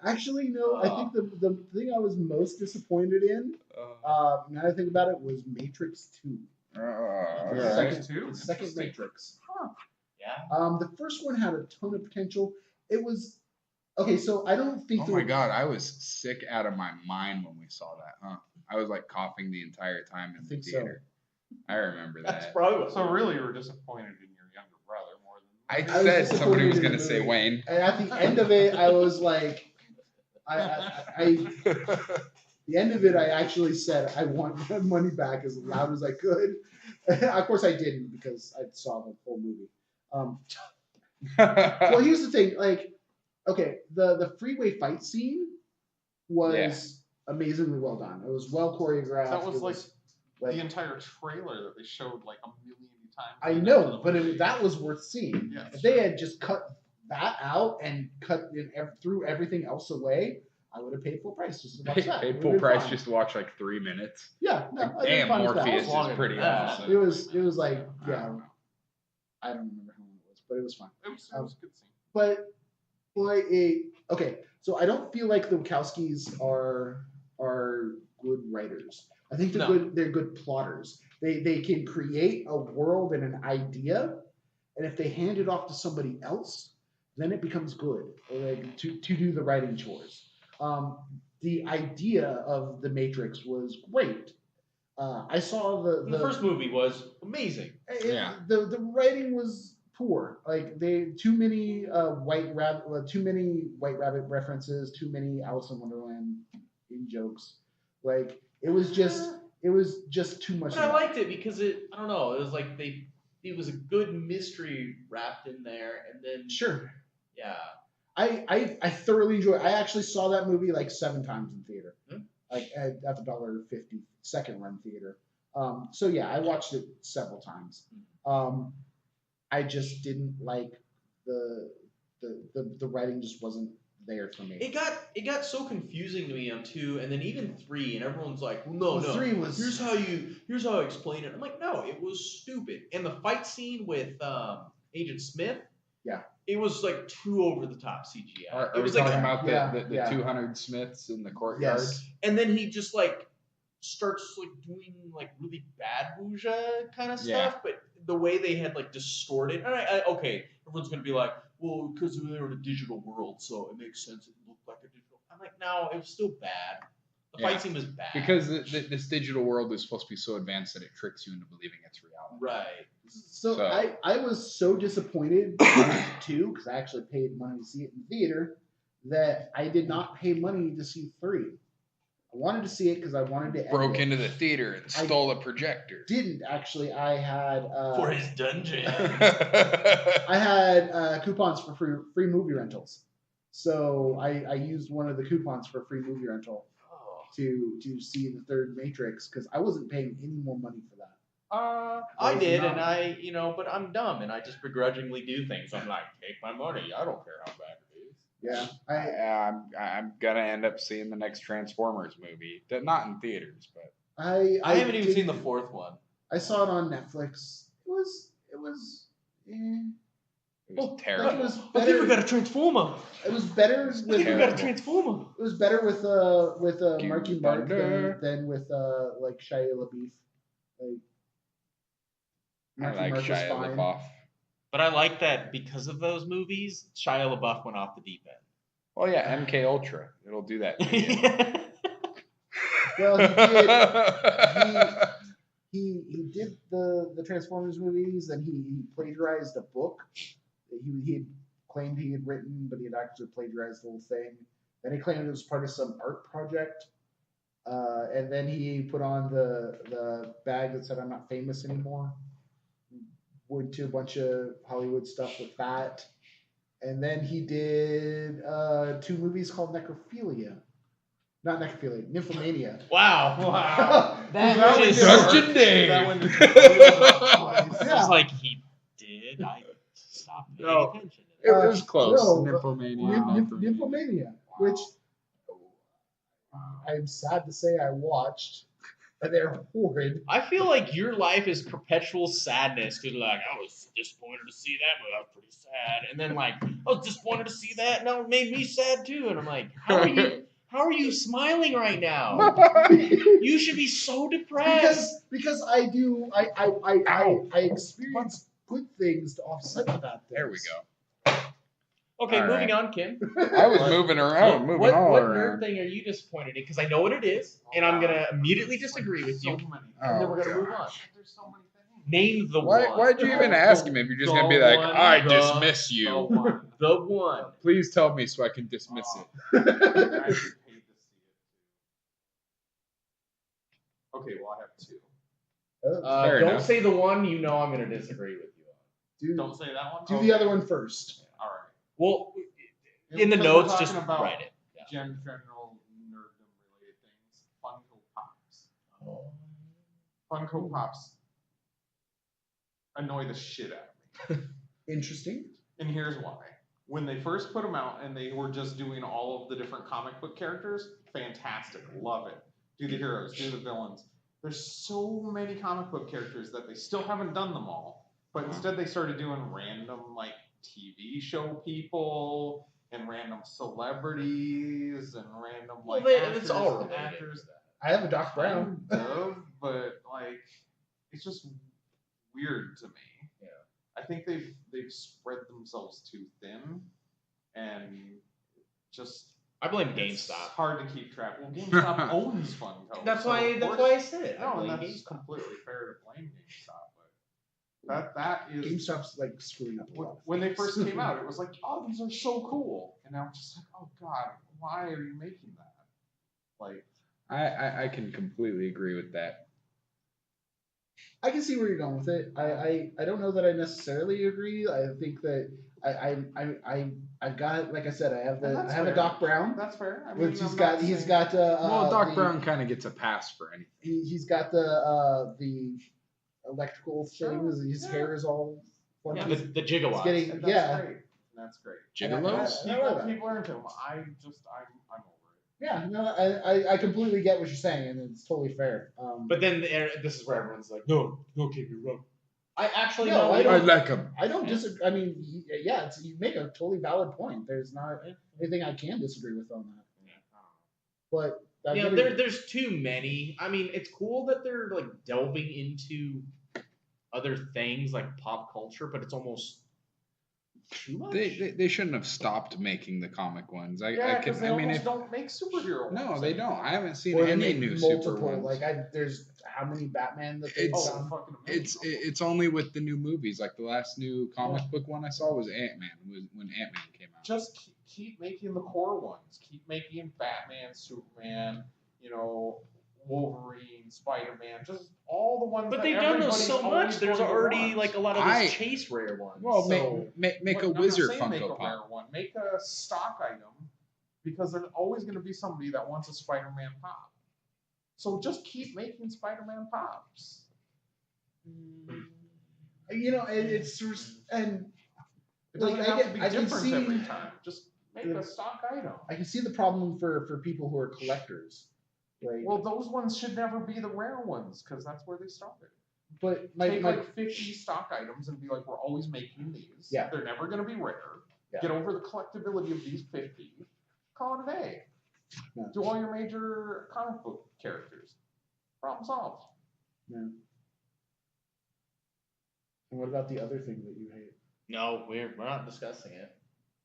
Actually, no. I think the thing I was most disappointed in, now that I think about it, was Matrix 2. The second Matrix. Huh. Yeah. The first one had a ton of potential. It was okay. So I don't think. Oh my God! I was sick out of my mind when we saw that. Huh? I was like coughing the entire time in the theater. So. I remember that. That's probably what. So really, you were disappointed in your younger brother more than. I said somebody was going to say Wayne. And at the end of it, I was like, the end of it, I actually said I want my money back as loud as I could. Of course, I didn't because I saw the whole movie. Well, here's the thing. Like, okay, the freeway fight scene was amazingly well done. It was well choreographed. That was like the entire trailer that they showed like a million times. I know, but that was worth seeing. Yeah, if they had just cut that out and threw everything else away, I would have paid full price just to watch that. Paid full price just to watch like 3 minutes. Yeah, no. Damn, Morpheus is pretty awesome. It was like I don't remember how long it was, but it was fun. It was a good scene. But okay, so I don't feel like the Wachowskis are good writers. I think they're good plotters. They can create a world and an idea, and if they hand it off to somebody else, then it becomes good. Like to do the writing chores. The idea of the Matrix was great. I saw the first movie was amazing. The writing was poor. Like too many white rabbit references, too many Alice in Wonderland in jokes. Like it was just too much. But I liked it because I don't know, it was like it was a good mystery wrapped in there, and then sure, yeah. I thoroughly enjoyed it. I actually saw that movie like 7 times in theater, like at the $1.50 second run theater. So yeah, I watched it several times. I just didn't like the writing just wasn't there for me. It got so confusing to me on 2, and then even 3, and everyone's like, well, no, 3 was here's how I explain it. I'm like, no, it was stupid. And the fight scene with Agent Smith, yeah, it was like too over the top CGI. Are it was we like talking about the 200 Smiths in the courtyard? Yes. And then he just like starts like doing like really bad wuxia kind of stuff, but the way they had like distorted, and okay, everyone's gonna be like, well, because they were in a digital world, so it makes sense. It looked like a digital. I'm like, no, it was still bad. The fight scene was bad because this digital world is supposed to be so advanced that it tricks you into believing it's reality. Right. So I was so disappointed too, because I actually paid money to see it in theater, that I did not pay money to see 3. I wanted to see it because I wanted to. Broke into the theater and stole a projector. Didn't actually. I had for his dungeon. I had coupons for free movie rentals, so I used one of the coupons for free movie rental to see the third Matrix because I wasn't paying any more money for that. I did, and but I'm dumb, and I just begrudgingly do things. I'm like, take my money. I don't care how bad it is. Yeah, I'm gonna end up seeing the next Transformers movie. Not in theaters, but I haven't even seen the 4th one. I saw it on Netflix. It was terrible. Like it was I better. think we got a Transformer. It was better. I think we got a Transformer. It was better with Marky Mark than with like Shia LaBeouf. Like I like Shia LaBeouf. But I like that because of those movies, Shia LaBeouf went off the deep end. Well, yeah, MK Ultra. It'll do that. Well, he did the Transformers movies, and he plagiarized a book that he had claimed he had written, but he had actually plagiarized the whole thing. Then he claimed it was part of some art project, and then he put on the bag that said "I'm not famous anymore." Went to a bunch of Hollywood stuff with that. And then he did 2 movies called Necrophilia. Not Necrophilia, Nymphomania. Wow. That was Dungeon Day. That one It was like he did. I stopped paying attention. It was close. Nymphomania, which I'm sad to say I watched. And they're horrid. I feel like your life is perpetual sadness because, like, I was disappointed to see that movie. I was pretty sad, and then like I was disappointed to see that, and it made me sad too. And I'm like, how are you smiling right now? You should be so depressed. Because I experience good things to offset bad things. There we go. Okay, moving on, Kim. I was moving around, what nerd thing are you disappointed in? Because I know what it is, and I'm gonna immediately disagree with you, and then we're gonna move on. There's so many things. Name the one. Why'd you even ask him if you're just gonna be like, I dismiss you? The one. Please tell me so I can dismiss it. I actually paid to see it too. Okay, well I have 2. Don't say the one you know I'm gonna disagree with you on. Don't say that one. Do the other one first. All right. Well, in the notes, just write it. General nerddom related things. Funko Pops. Funko Pops annoy the shit out of me. Interesting. And here's why. When they first put them out and they were just doing all of the different comic book characters, fantastic, love it. Do the heroes, do the villains. There's so many comic book characters that they still haven't done them all. But instead they started doing random like TV show people and random celebrities and random like it's all related. actors. I have a Doc Brown. But like it's just weird to me. Yeah. I think they've spread themselves too thin and just I blame it's GameStop. hard to keep track. Well, GameStop owns Funko. That's so why I said it. No, and that's completely fair to blame GameStop. That is GameStop's like screwing up a lot. when they first came out, it was like, oh, these are so cool, and now I'm just like, oh god, why are you making that? Like, I can completely agree with that. I can see where you're going with it. I don't know that I necessarily agree. I think that I've got, like I said, I have That's a fair. Doc Brown. That's fair. I Which mean, he's I'm got. not He's saying- got. Well, Doc the, Brown kind of gets a pass for anything. He's got the electrical Sure, things. His yeah. hair is all. Yeah, funky. the gigawatts. It's getting And that's yeah. great. That's great. Gigolos? I love that. People are into him. I'm over it. Yeah, no, I completely get what you're saying, and it's totally fair. But then this is where everyone's like, no, can't be wrong. I actually No, no, I I don't- like him. I don't disagree. I mean, you make a totally valid point. There's not anything I can disagree with on that. But Yeah, there's too many. I mean, it's cool that they're like delving into other things like pop culture, but it's almost too much. They shouldn't have stopped making the comic ones. They if don't make superhero no, ones they anymore. don't. I haven't seen or they any make new multiple. super ones. There's how many Batman that they've It's- done? fucking amazing. It's only with the new movies. Like the last new comic book one I saw was Ant-Man. Was when Ant-Man came out. Just keep making the core ones. Keep making Batman, Superman, Wolverine, Spider-Man, just all the ones. But that they've done those everybody's so always much. There's going to already want. like a lot of those chase rare ones. Well, so, make But a I'm not wizard saying make a Funko rare Pop. one. Make a stock item, because there's always going to be somebody that wants a Spider-Man pop. So just keep making Spider-Man pops. It's and It doesn't Like, have to be I can different see- every time. Just make a stock item. I can see the problem for people who are collectors. Like, Well, those ones should never be the rare ones, because that's where they started. but Take like 50 stock items and be like, we're always making these. Yeah. They're never going to be rare. Yeah. Get over the collectability of these 50. Call it a day. Yeah. Do all your major comic book characters. Problem solved. And what about the other thing that you hate? no, we're not discussing it.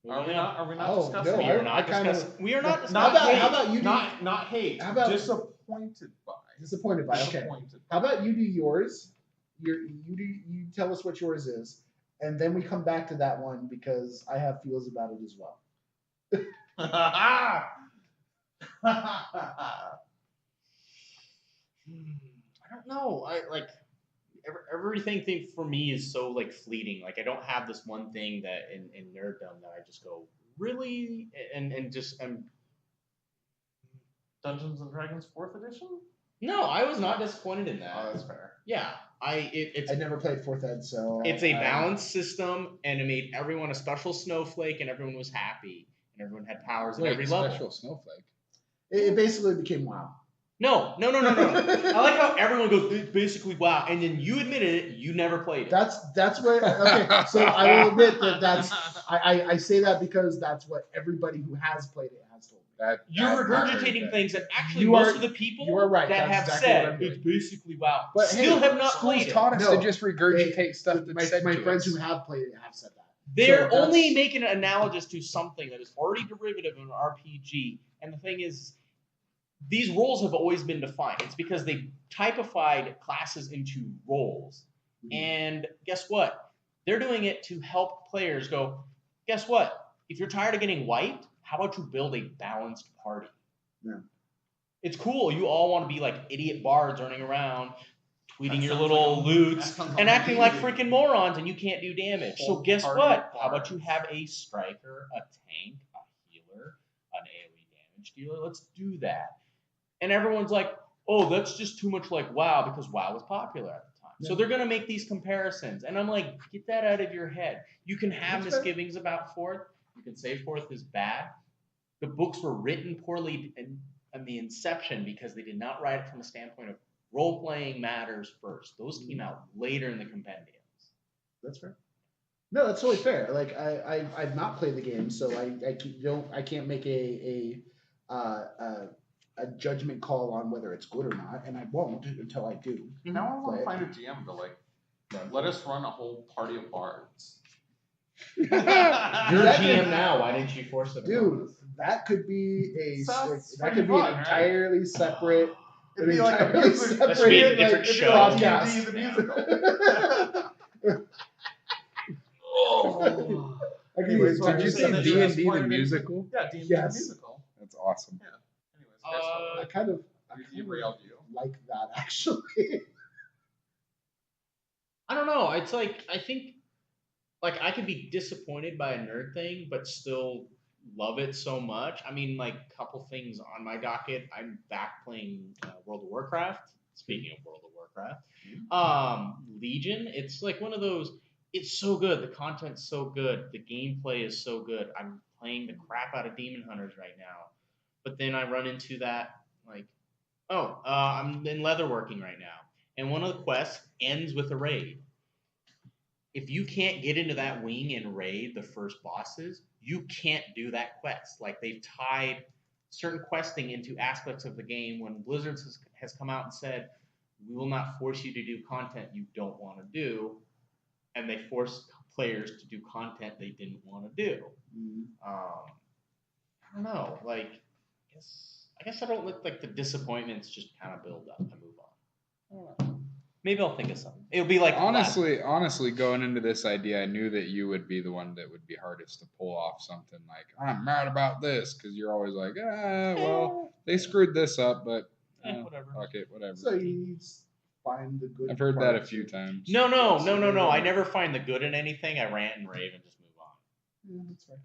Are we not Oh, discussing no, We it? are not kinda- discussing. We are not discussing. How about- hate, how about you do- not hate. how about- disappointed by. Disappointed by. Okay. Disappointed. How about you do yours? You tell us what yours is, and then we come back to that one because I have feels about it as well. I don't know. I like everything for me is so like fleeting. Like I don't have this one thing that in nerddom that I just go really and just Dungeons and Dragons 4th edition? no. I was not disappointed in that. Oh, that's fair. Yeah, it's I never played 4th Ed, so it's a I- balanced system, and it made everyone a special snowflake, and everyone was happy, and everyone had powers at every level. special snowflake. It basically became WoW. No. I like how everyone goes, it's basically wow, and then you admitted it, you never played it. That's what. Okay, so I will admit that's. I say that because that's what everybody who has played it has told me. You're regurgitating things that actually You most are- of the people you are right, that that's have exactly what I'm said doing. it's basically wow, But still hey, have not Schools played it. taught us No. to just regurgitate stuff that's said My to friends us. who have played it have said that. They're So only that's- making an analogous to something that is already derivative of an RPG, and the thing is, these roles have always been defined. It's because they typified classes into roles. Mhm. And guess what? They're doing it to help players go, guess what? If you're tired of getting wiped, how about you build a balanced party? Yeah. It's cool. You all want to be like idiot bards running around, tweeting That your sounds little like loots that sounds and like acting like amazing. freaking morons, and you can't do damage. So Whole guess party what? of How about you bards. have a striker, a tank, a healer, an AoE damage dealer? Let's do that. And everyone's like, oh, that's just too much like WoW because WoW was popular at the time. So Yeah. they're gonna make these comparisons, and I'm like, get that out of your head. You can have That's fair. misgivings about Fourth. You can say Fourth is bad. The books were written poorly in the inception because they did not write it from a standpoint of role playing matters first. Those came out later in the compendiums. That's fair. No, that's totally fair. Like I've not played the game, so I can't make a judgment call on whether it's good or not, and I won't until I do. Now I want Play to it. find a GM to let us run a whole party of bards. You're That GM could- now. Why didn't you force them? Dude, that could be Sounds that pretty could be fun, an right? entirely separate. It'd be like a entirely music. That should be a different it'd be show. like Podcast. D&D the musical. Anyways, so Did you you're saying say that you're D&D the disappointed in- musical? Yeah, D&D Yes. the musical. That's awesome. Anyways, guys, I kind of derailed you. like that actually. I don't know. It's like I think like I could be disappointed by a nerd thing, but still love it so much. I mean, like a couple things on my docket. I'm back playing World of Warcraft. Speaking of World of Warcraft, Legion. It's like one of those. It's so good. The content's so good. The gameplay is so good. I'm playing the crap out of Demon Hunters right now, but then I run into that like, I'm in leatherworking right now, and one of the quests ends with a raid. If you can't get into that wing and raid the first bosses, you can't do that quest. Like they've tied certain questing into aspects of the game when Blizzard has come out and said, we will not force you to do content you don't want to do. And they force players to do content they didn't want to do. I don't know. Like, I guess I don't look like the disappointments just kind of build up and move on. I don't know. Maybe I'll think of something. It'll be like honestly, going into this idea, I knew that you would be the one that would be hardest to pull off something like I'm mad about this because you're always like, well, they screwed this up, but whatever. Fuck it, whatever. So you find the good. I've heard that a few times. No. I never find the good in anything. I rant and rave and just move on. Yeah, that's right.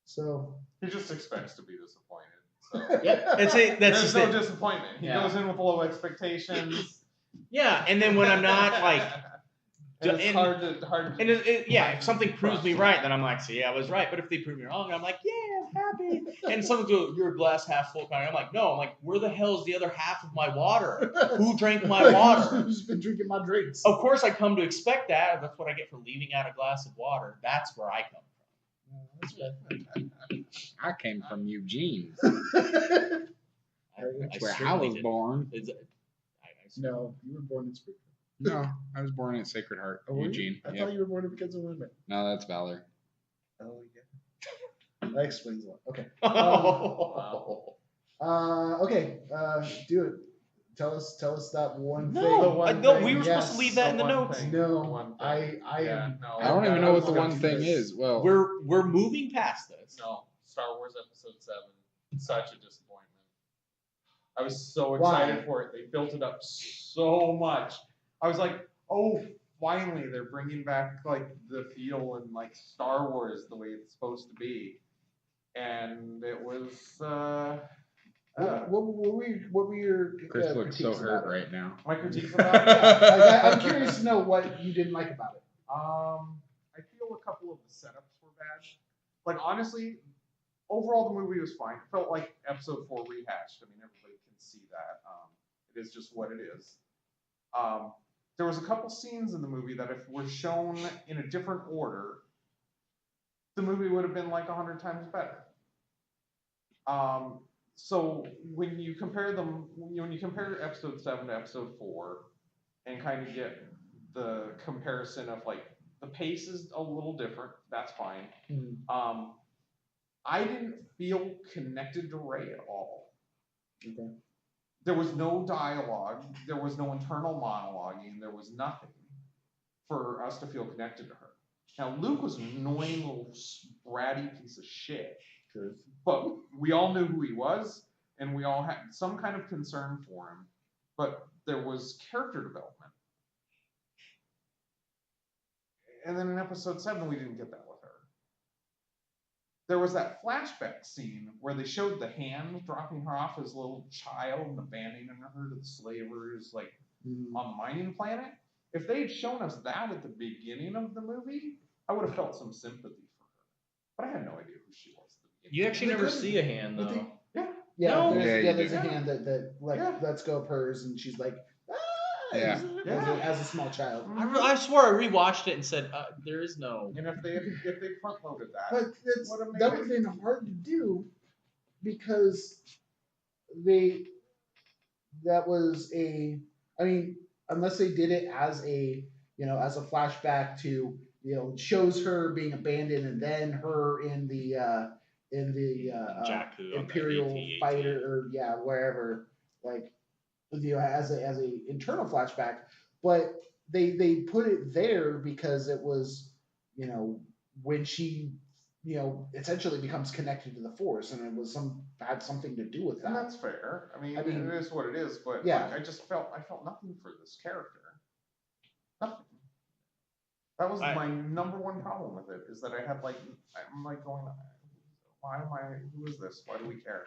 So he just expects to be disappointed. So. Yeah, there's no disappointment. He goes in with low expectations. Yeah, and then when I'm not like, it's hard to. If something proves me right, then I'm like, see, I was right. But if they prove me wrong, I'm like, yeah, I'm happy. And someone goes, you're a glass half full kind. I'm like, no. I'm like, where the hell is the other half of my water? Who drank my water? Who's been drinking my drinks? Of course, I come to expect that. That's what I get for leaving out a glass of water. That's where I come from. That's good. I came from Eugene. That's where I was born. No, you were born in Springfield. No, I was born at Sacred Heart, Eugene. I thought you were born in because of women. No, that's Valor. Oh, yeah. That explains a lot. Okay. Okay. Do it. Tell us that one thing. No, we were supposed to leave that in the notes. No, I don't even know what the one thing is. Well, we're moving past this. No, Star Wars Episode 7. Such a disappointment. I was so excited for it. They built it up so much. I was like, oh, finally they're bringing back like the feel and like Star Wars the way it's supposed to be. And it was what were your Chris looks so hurt right now. My critiques about it? I'm curious to know what you didn't like about it. I feel a couple of the setups were bad. Like honestly, overall the movie was fine. It felt like Episode 4 rehashed. I mean, everybody can see that. It is just what it is. There was a couple scenes in the movie that if were shown in a different order, the movie would have been like 100 times better. So when you compare them, when you compare Episode 7 to Episode 4, and kind of get the comparison of like the pace is a little different, that's fine. Mm-hmm. I didn't feel connected to Rey at all. Okay. There was no dialogue. There was no internal monologuing. There was nothing for us to feel connected to her. Now, Luke was an annoying little bratty piece of shit. Sure. But we all knew who he was, and we all had some kind of concern for him. But there was character development. And then in Episode 7, we didn't get that with her. There was that flashback scene where they showed the hand dropping her off as a little child and abandoning her to the slavers, like on the mining planet. If they had shown us that at the beginning of the movie, I would have felt some sympathy for her. But I had no idea who she was. You actually never see a hand though. There's a hand that lets go of hers, and she's like, as a small child. I swore I rewatched it and said there is no. And if they front loaded that, but that would have been hard to do because unless they did it as a flashback to shows her being abandoned and then her in the Jakku Imperial fighter or wherever, like as a internal flashback, but they put it there because it was when she essentially becomes connected to the Force, and it was had something to do with that. And that's fair. I mean, it is what it is. But I felt nothing for this character. Nothing. That was my number one problem with it, is that I had like, I'm like going, why am I, who is this? Why do we care?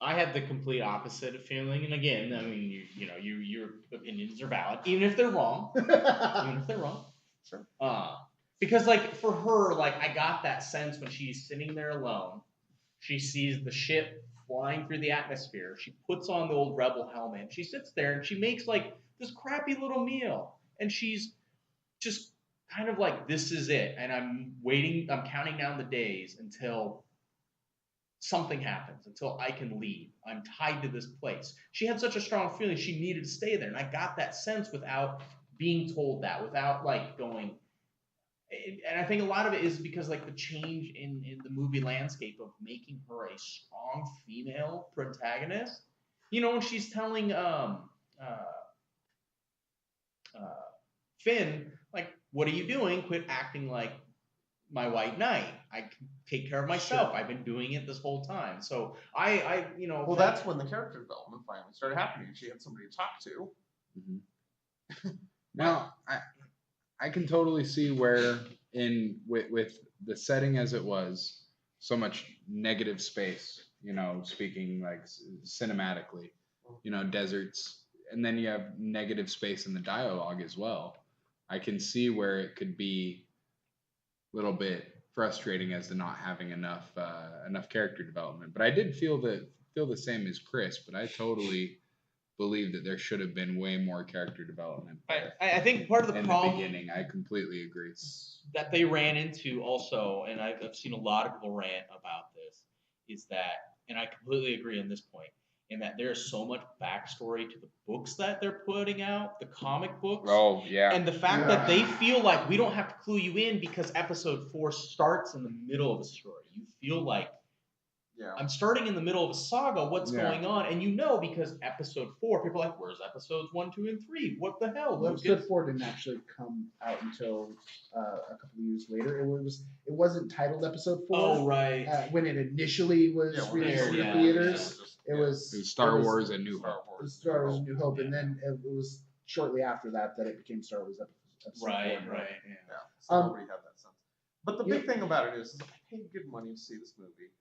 I had the complete opposite of feeling, and again, I mean, your opinions are valid, even if they're wrong. Even if they're wrong. Sure. Because like for her, like I got that sense when she's sitting there alone, she sees the ship flying through the atmosphere. She puts on the old rebel helmet. She sits there and she makes like this crappy little meal, and she's just kind of like, this is it, and I'm waiting. I'm counting down the days until something happens, until I can leave. I'm tied to this place. She had such a strong feeling she needed to stay there, and I got that sense without being told that, without like going. And I think a lot of it is because like the change in the movie landscape of making her a strong female protagonist. When she's telling Finn, like, what are you doing? Quit acting like my white knight. I can take care of myself. Sure. I've been doing it this whole time. So Well, that's when the character development finally started happening. She had somebody to talk to. Mm-hmm. Now, I can totally see where with the setting as it was, so much negative space, speaking like cinematically, deserts, and then you have negative space in the dialogue as well. I can see where it could be a little bit frustrating as to not having enough character development. But I did feel the same as Chris, but I totally believe that there should have been way more character development. I think part of the problem in the beginning, I completely agree, that they ran into also, and I've seen a lot of people rant about this, is that, and I completely agree on this point, in that there's so much backstory to the books that they're putting out, the comic books. Oh, yeah. And the fact that they feel like we don't have to clue you in because episode 4 starts in the middle of the story. You feel like, I'm starting in the middle of a saga, what's going on? And because episode 4, people are like, where's episodes 1, 2, and 3? What the hell? Well, episode 4 didn't actually come out until a couple of years later. It wasn't titled episode 4. Oh, right. When it initially was released in the theaters, it was Star Wars: A New Hope. Star Wars: A New Hope, and then it was shortly after that it became Star Wars episode 4. Right. Yeah. So nobody had that sense. But the big thing about it is I paid good money to see this movie.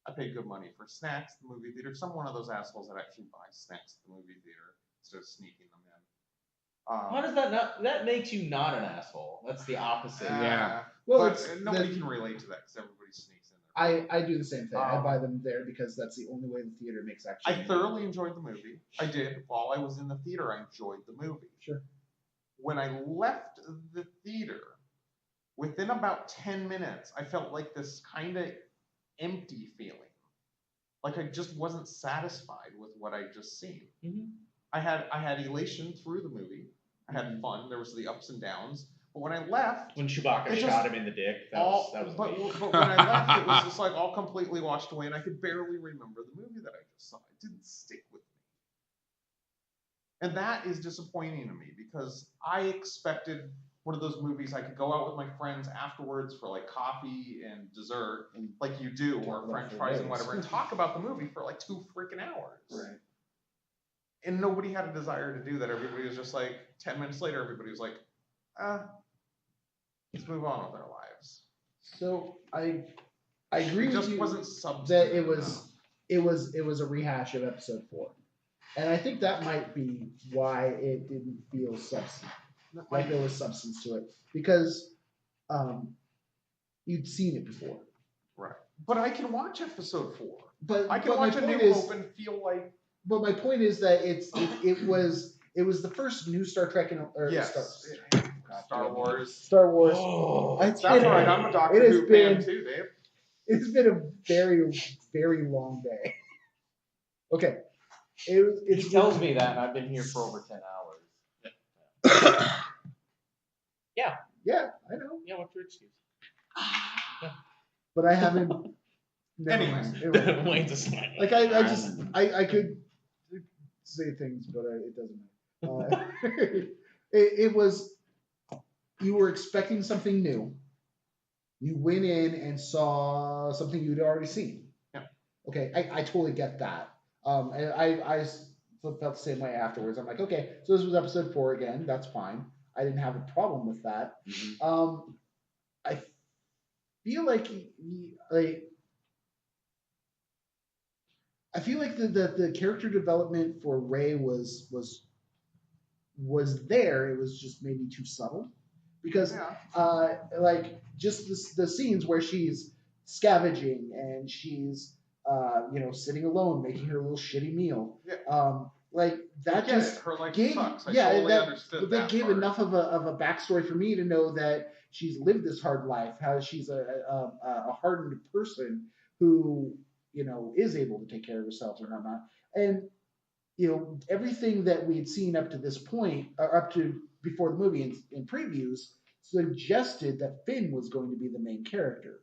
I paid good money for snacks at the movie theater. I'm one of those assholes that actually buys snacks at the movie theater instead of sneaking them in. How does that not? That makes you not an asshole. That's the opposite. Yeah. Well, nobody can relate to that because everybody sneaks in there. I do the same thing. I buy them there because that's the only way the theater makes action. I thoroughly enjoyed the movie. I did. While I was in the theater, I enjoyed the movie. Sure. When I left the theater, within about 10 minutes, I felt like this kind of empty feeling. Like I just wasn't satisfied with what I'd just seen. Mm-hmm. I had elation through the movie. I had fun. There was the ups and downs. But when I left, when Chewbacca shot him in the dick, that was but when I left, it was just like all completely washed away, and I could barely remember the movie that I just saw. It didn't stick with me, and that is disappointing to me because I expected one of those movies I could go out with my friends afterwards for like coffee and dessert, like you do, or French fries and whatever, and talk about the movie for like 2 freaking hours. Right. And nobody had a desire to do that. Everybody was just like, 10 minutes later, everybody was like, let's move on with our lives. So I agree with you wasn't that it was a rehash of episode 4, and I think that might be why it didn't feel like there was substance to it, because you'd seen it before. Right. But I can watch episode 4. But I can watch A New Hope and feel like. But my point is that it was the first new Star Trek Star Wars. Star Wars. Oh, that's right. I'm a Doctor Who fan too, Dave. It's been a very, very long day. Okay. He tells me that, and I've been here for over 10 hours. Yeah. Yeah, I know. Yeah, what's your excuse? Yeah. But I haven't. Anyways. Wait a second. Like I could say things, but it doesn't matter. It was, you were expecting something new. You went in and saw something you'd already seen. Yeah. Okay, I totally get that. And I felt the same way afterwards. I'm like, okay, so this was episode 4 again. That's fine. I didn't have a problem with that. Mm-hmm. I feel like I feel like the character development for Rey was there. It was just maybe too subtle because like just the scenes where she's scavenging and she's sitting alone making her little shitty meal. Like that just her life gave sucks. I yeah totally that understood that gave part. enough of a backstory for me to know that she's lived this hard life, how she's a hardened person who is able to take care of herself and whatnot. And everything that we had seen up to this point, or up to before the movie in previews, suggested that Finn was going to be the main character.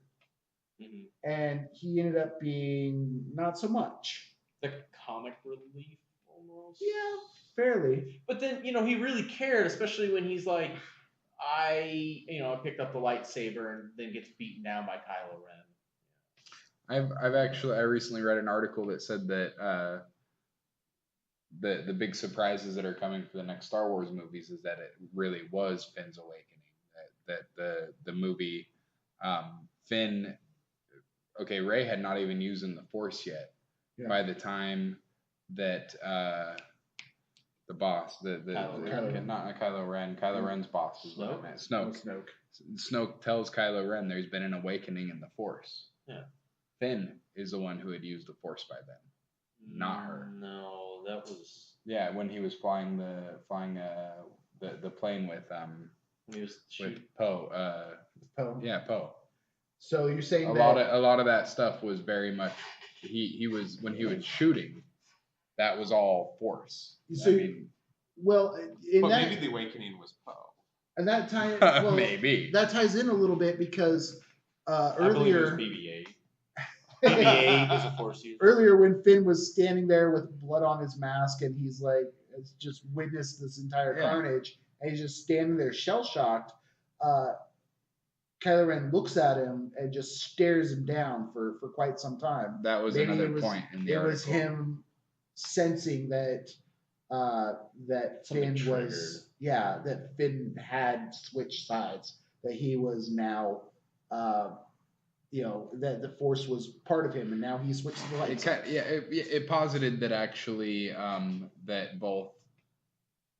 And he ended up being not so much. The comic relief, almost. Yeah, fairly. But then, he really cared, especially when he's like, I picked up the lightsaber and then gets beaten down by Kylo Ren. I recently read an article that said that the big surprises that are coming for the next Star Wars movies is that it really was Finn's awakening. That the movie Finn. Okay, Rey had not even used the Force yet by the time that the boss, not Kylo Ren, Kylo Ren's boss is what I meant. Snoke tells Kylo Ren there's been an awakening in the Force. Yeah. Finn is the one who had used the Force by then, not her. No, that was when he was flying the plane with Poe. Poe. Yeah, Poe. So you're saying a lot of that stuff was very much he was when he was shooting, that was all Force. So maybe the awakening was Poe. And that ties maybe that ties in a little bit because earlier I believe it was BB-8. BB-8 was a Force user. Earlier when Finn was standing there with blood on his mask and he's like has just witnessed this entire carnage and he's just standing there shell shocked. Kylo Ren looks at him and just stares him down for quite some time. That was another point in the article. It was him sensing that Finn was that Finn had switched sides, that he was now that the Force was part of him and now he switched the light. It posited that actually that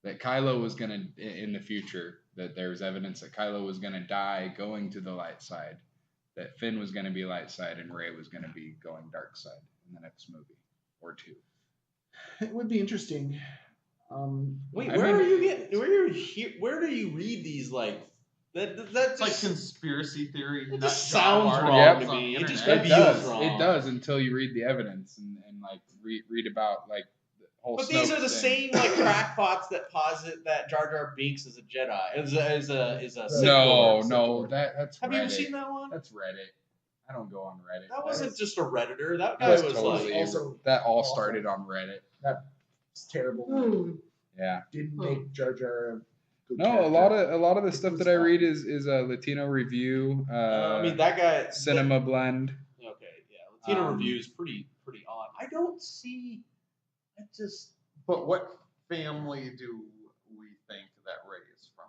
Kylo was gonna in the future, that there was evidence that Kylo was going to die going to the light side, that Finn was going to be light side and Rey was going to be going dark side in the next movie or two. It would be interesting. Where do you read these that's like conspiracy theory? It just sounds wrong to me. It just feels wrong. It does until you read the evidence and read about like. But these are the same crackpots that posit that Jar Jar Binks is a Jedi. Is a Sith Lord. No, that's Have Reddit. you ever seen that one? That's Reddit. I don't go on Reddit. That wasn't just a Redditor. That guy was totally also that all started on Reddit. That's terrible. Yeah. Didn't make Jar Jar a good character. A lot of the stuff that I read is Latino Review. That guy Cinema Blend. Okay, yeah. Latino Review is pretty odd. I don't see. But what family do we think that Rey is from?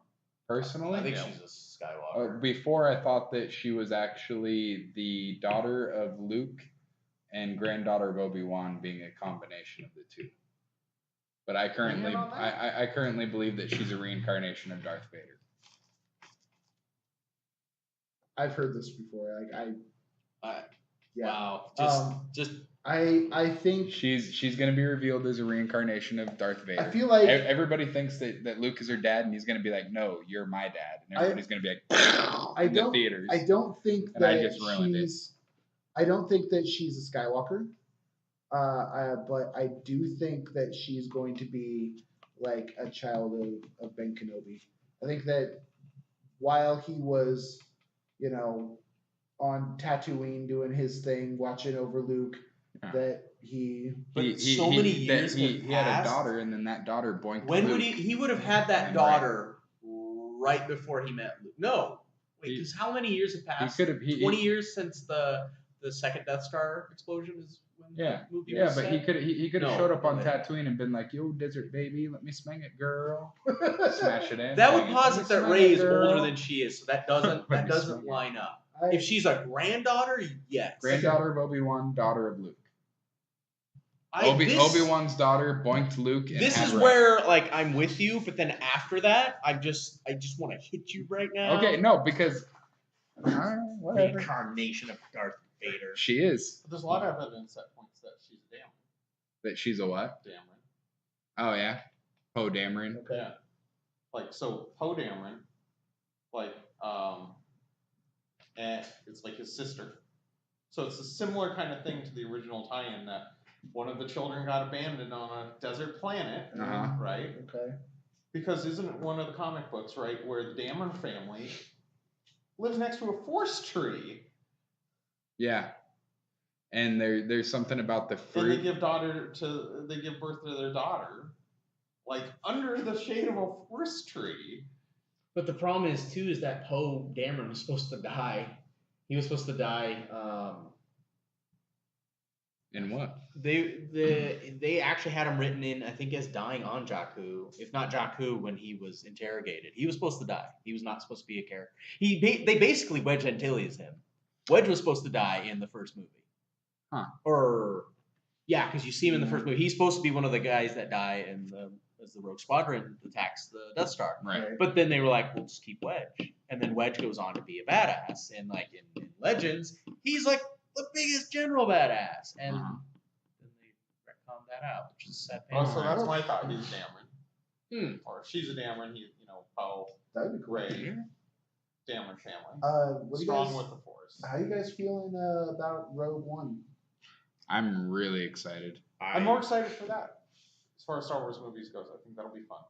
Personally, I think she's a Skywalker. Before I thought that she was actually the daughter of Luke and granddaughter of Obi-Wan, being a combination of the two. But I currently believe that she's a reincarnation of Darth Vader. I've heard this before. Wow. I think she's going to be revealed as a reincarnation of Darth Vader. I feel like everybody thinks that Luke is her dad, and he's going to be like, "No, you're my dad," and everybody's going to be like, "The theaters." I don't think and I just ruined it. I don't think that she's a Skywalker, but I do think that she's going to be like a child of Ben Kenobi. I think that while he was, on Tatooine doing his thing, watching over Luke. That he many years he had a daughter, and then that daughter boinked. When Luke would he would have had that daughter right before he met Luke? No, wait, because how many years have passed? 20 years since the second Death Star explosion is when Yeah. the movie Yeah, was but set? he could have No, showed up on but- Tatooine and been like, "Yo, desert baby, let me smang it, girl." Smash it in. That would bang it. posit that Let me Rey smang it, is older girl. than she is, so that Let me doesn't swing it. line up. I- If she's a granddaughter, yes. Granddaughter of Obi-Wan, daughter of Luke. This- Obi-Wan's daughter boinked Luke. And This had is Rey. where like I'm with you, but then after that, I just want to hit you right now. Okay, no, because whatever. Reincarnation of Darth Vader. She is. But there's a lot of evidence that points that she's a Dameron. That she's a what? Dameron. Oh yeah, Poe Dameron. Okay. Yeah. Like, so Poe Dameron, like, and it's like his sister. So it's a similar kind of thing to the original tie-in that one of the children got abandoned on a desert planet, Uh-huh. right? Okay. Because isn't it one of the comic books, right, where the Dameron family lives next to a forest tree, Yeah. And there's something about the and they fruit. give birth to their daughter, like under the shade of a forest tree. But the problem is too is that Poe Dameron was supposed to die. He was supposed to die. In what? They actually had him written in, I think, as dying on Jakku, if not Jakku, when he was interrogated. He was supposed to die. He was not supposed to be a character. They basically Wedge Antilles him. Wedge was supposed to die in the first movie. Huh. Or yeah, because you see him in the first movie. He's supposed to be one of the guys that die as the Rogue Squadron attacks the Death Star. Right. But then they were like, we'll just keep Wedge. And then Wedge goes on to be a badass. And like in Legends, he's like the biggest general badass. And Uh-huh. then they retconned that out, which is a sad thing. Oh, so that's my thought. He's a Dameron. Hmm. Or if she's a Dameron, Poe, That'd be cool. Rey, Dameron family. What do you Strong guys? with the Force. How you guys feeling about Rogue One? I'm really excited. I'm more excited for that. As far as Star Wars movies goes, I think that'll be fun.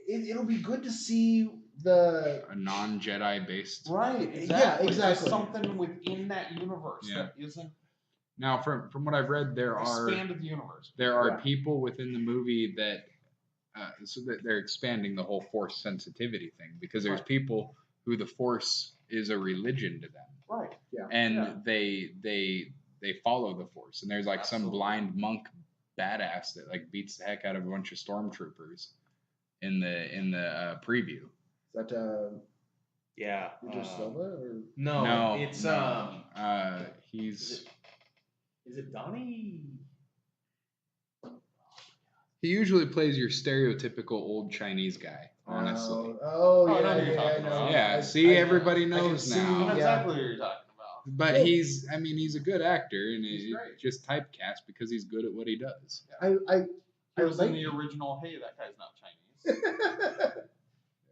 It'll be good to see the A non-Jedi based. Right. Yeah, exactly. There's something within that universe Yeah. that isn't Now, from what I've read, there are expanded universe. Yeah. people within the movie that so that they're expanding the whole Force sensitivity thing because there's Right. people who the Force is a religion to them, Right. and Yeah. they follow the Force, and there's like some Absolutely. blind monk badass that like beats the heck out of a bunch of stormtroopers in the preview. Is that Yeah. Idris Elba or No, it's he's is it Donnie? he usually plays your stereotypical old Chinese guy, honestly. Oh, I know yeah, who you're yeah, talking I know. about. Yeah, I- see, I- everybody I can knows see- I know now. Yeah. exactly what you're talking about. But he's a good actor, and He's he's great. just typecast because he's good at what he does. I He was like- in the original Hey, That Guy's Not Chinese.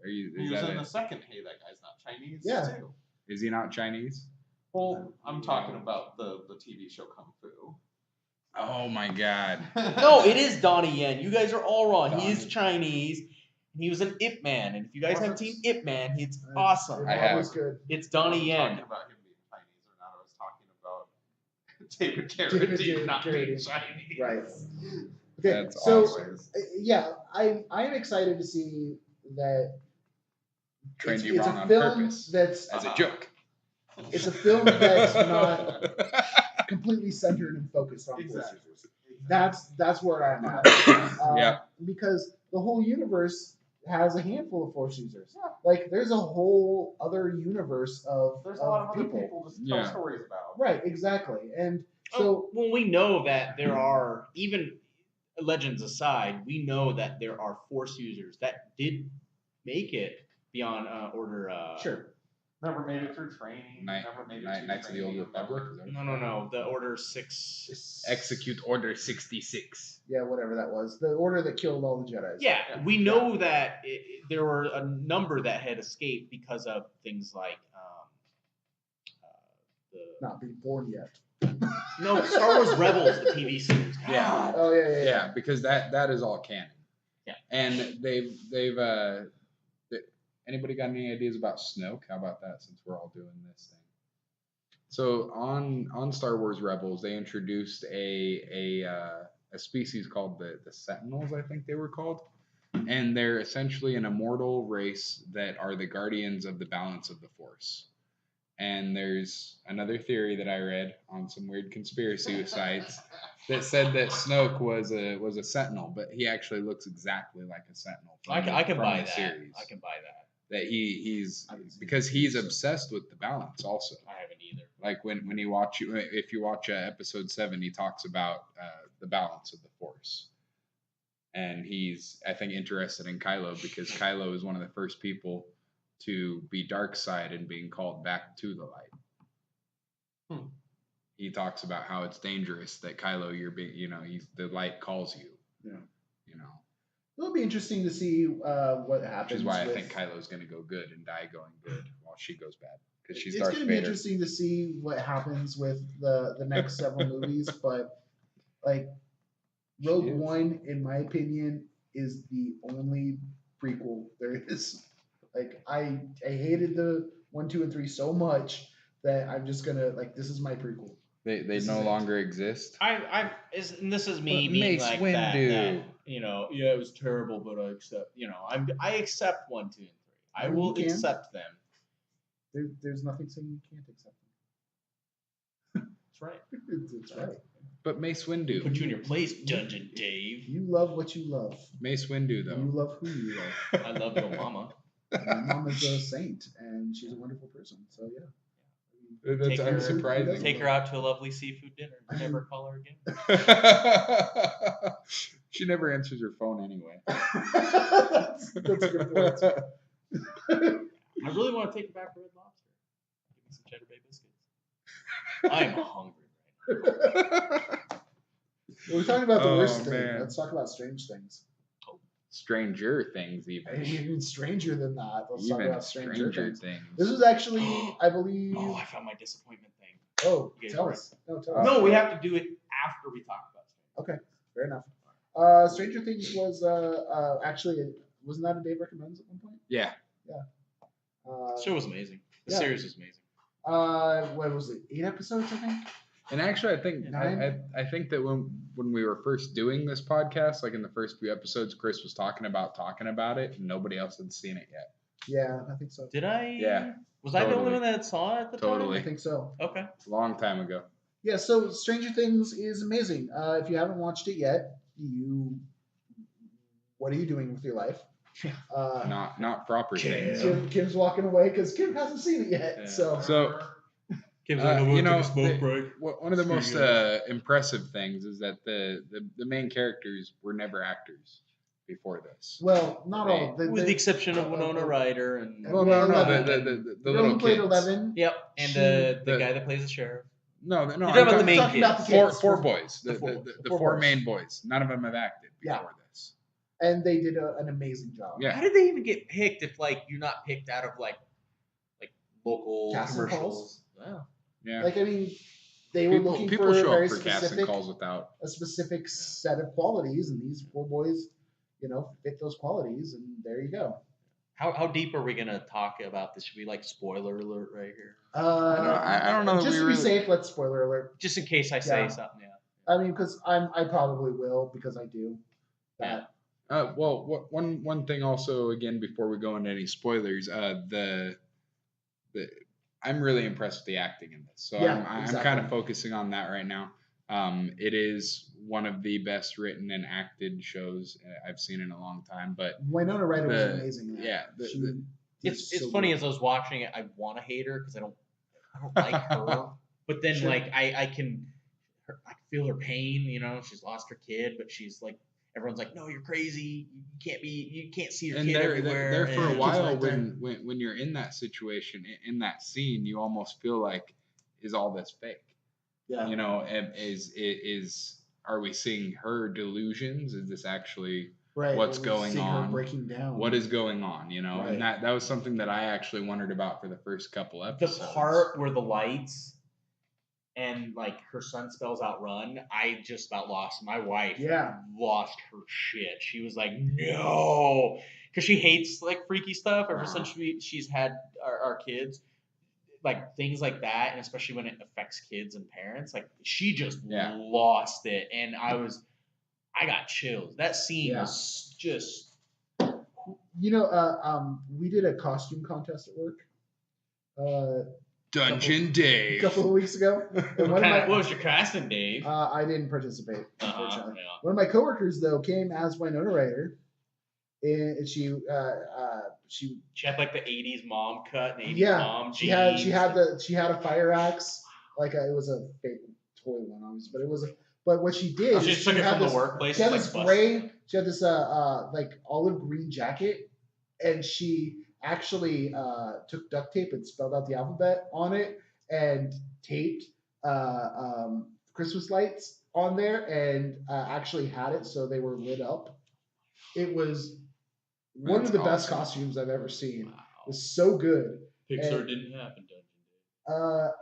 He was in the second Hey, That Guy's Not Chinese Yeah. too. Is he not Chinese? Well, I'm talking about the TV show Kung Fu. Oh my God! No, it is Donnie Yen. You guys are all wrong. He is Donnie. Chinese. And he was an Ip Man. And if you guys Was haven't it? seen Ip Man, it's awesome. I It have. was good. It's I Donnie wasn't Yen. talking about him being Chinese or not. I was talking about David Carradine not being Carradine. Chinese. Right. Okay, That's so awesome. yeah, I'm excited to see that Trained it's, you it's wrong a on film purpose that's as a joke. it's a film that's not completely centered and focused on Force Exactly. users. That's where I'm at. Yeah. Because the whole universe has a handful of Force users. Like there's a whole other universe of There's a lot of other people. people to Yeah. tell stories about. Right, exactly. And so Oh, well, we know that there are, even legends aside, we know that there are Force users that did make it beyond Order. sure. Never made it through training. Never made it through Knights of the Old training, Republic. never- No. The Order 6. Execute Order 66. Yeah, whatever that was. The order that killed all the Jedi. Yeah, Yeah. we know that there were a number that had escaped because of things like the Not being born yet. no Star Wars Rebels, the TV series. Yeah. Oh yeah. Yeah, because that is all canon. Yeah. And anybody got any ideas about Snoke? How about that? Since we're all doing this thing. So on Star Wars Rebels, they introduced a species called the Sentinels, I think they were called, and they're essentially an immortal race that are the guardians of the balance of the Force. And there's another theory that I read on some weird conspiracy sites that said that Snoke was a Sentinel, but he actually looks exactly like a Sentinel. I can buy the that. series. I can buy that. That he's because he's obsessed with the balance also. I haven't either. Like when you watch if you watch episode 7, he talks about the balance of the Force, and he's I think interested in Kylo because Kylo is one of the first people to be dark side and being called back to the light. He talks about how it's dangerous that Kylo, the light calls you. Yeah. You know. It'll be interesting to see what happens. Which is why I think Kylo's going to go good and die going good while she goes bad because she's Darth Vader. It's going to be interesting to see what happens with the next several movies, but like Rogue One, in my opinion, is the only prequel there is. Like I hated the 1, 2, and 3 so much that I'm just gonna this is my prequel. They no longer exist. And this is me being Mace like Windu. that. Yeah, it was terrible, but I accept. I accept 1, 2, and 3. I will accept them. There's nothing saying you can't accept them. That's right. That's right. But Mace Windu. Put you in your place, Dungeon Dave. You love what you love. Mace Windu, though. You love who you love. I love your mama. My mama's a saint, and she's a wonderful person. So yeah. That's unsurprising. Take her out to a lovely seafood dinner. Never call her again. She never answers her phone anyway. That's a good point. I really want to take her back to Red Lobster. Give me some Cheddar Bay biscuits. I'm hungry right now. We're talking about the worst thing. Man. Let's talk about strange things. Stranger Things, Even stranger than that. Let's talk about stranger things. This was actually, I believe. Oh, I found my disappointment thing. Oh, tell us. No, tell us. No, we have to do it after we talk about it. Okay, fair enough. Stranger Things was actually, wasn't that a Dave Recommends at one point? Yeah. The show was amazing. The series was amazing. What was it? 8 episodes, I think. And actually, I think I think that when we were first doing this podcast, like in the first few episodes, Chris was talking about it, and nobody else had seen it yet. Yeah, I think so. Did I? Yeah. Was I the only one that saw it at the time? I think so. Okay. Long time ago. Yeah, so Stranger Things is amazing. If you haven't watched it yet, what are you doing with your life? Not proper things. Kim's walking away because Kim hasn't seen it yet. Yeah. So Kim's like, take a smoke break. One of the most impressive things is that the main characters were never actors before this. Well, not all. With the exception of Winona Ryder and. The little who played kids. 11. Yep, and the guy that plays the sheriff. No. You're talking about the main kids. Four boys. The four four boys. main boys. None of them have acted before this. And they did an amazing job. Yeah. How did they even get picked if you're not picked out of local Casting commercials? calls? Wow. Yeah. I mean, they were looking people for a show very up for casting specific, calls without a specific set of qualities, and these 4 boys, fit those qualities, and there you go. How deep are we gonna talk about this? Should we spoiler alert right here? I don't know. Just to be safe, let's spoiler alert. Just in case I say something. Yeah. I mean, because I probably will because I do that. Well, one thing also again before we go into any spoilers, I'm really impressed with the acting in this. So I'm kind of focusing on that right now. It is one of the best written and acted shows I've seen in a long time. But Winona Ryder was amazing. It's funny as I was watching it, I want to hate her because I don't like her. But then I can feel her pain. She's lost her kid, but she's everyone's like, no, you're crazy. You can't see your kid everywhere. There for a while when you're in that situation, in that scene, you almost feel like, is all this fake? Yeah. Are we seeing her delusions? Is this actually right. what's going on? Her breaking down. What is going on? Right. And that was something that I actually wondered about for the first couple episodes. The part where the lights and her son spells out run, I just about lost my wife. Yeah. Lost her shit. She was like, no, because she hates freaky stuff ever since she's had our kids. Things like that, and especially when it affects kids and parents, she just lost it, and I got chills. That scene was just. We did a costume contest at work. Dungeon a Dave. couple of weeks ago. And What was your casting, Dave? I didn't participate, unfortunately. Yeah. One of my coworkers though came as Winona Ryder, and she had like the '80s mom cut and '80s yeah mom she jeans. she had a fire axe, it was a fake toy one, obviously, but it was. But what she did, she is took it had from this, the workplace. She had like this gray. She had this olive green jacket, and she actually took duct tape and spelled out the alphabet on it and taped Christmas lights on there and actually had it so they were lit up. It was one of the best costumes I've ever seen. Wow. It was so good. Pixar And, didn't happen,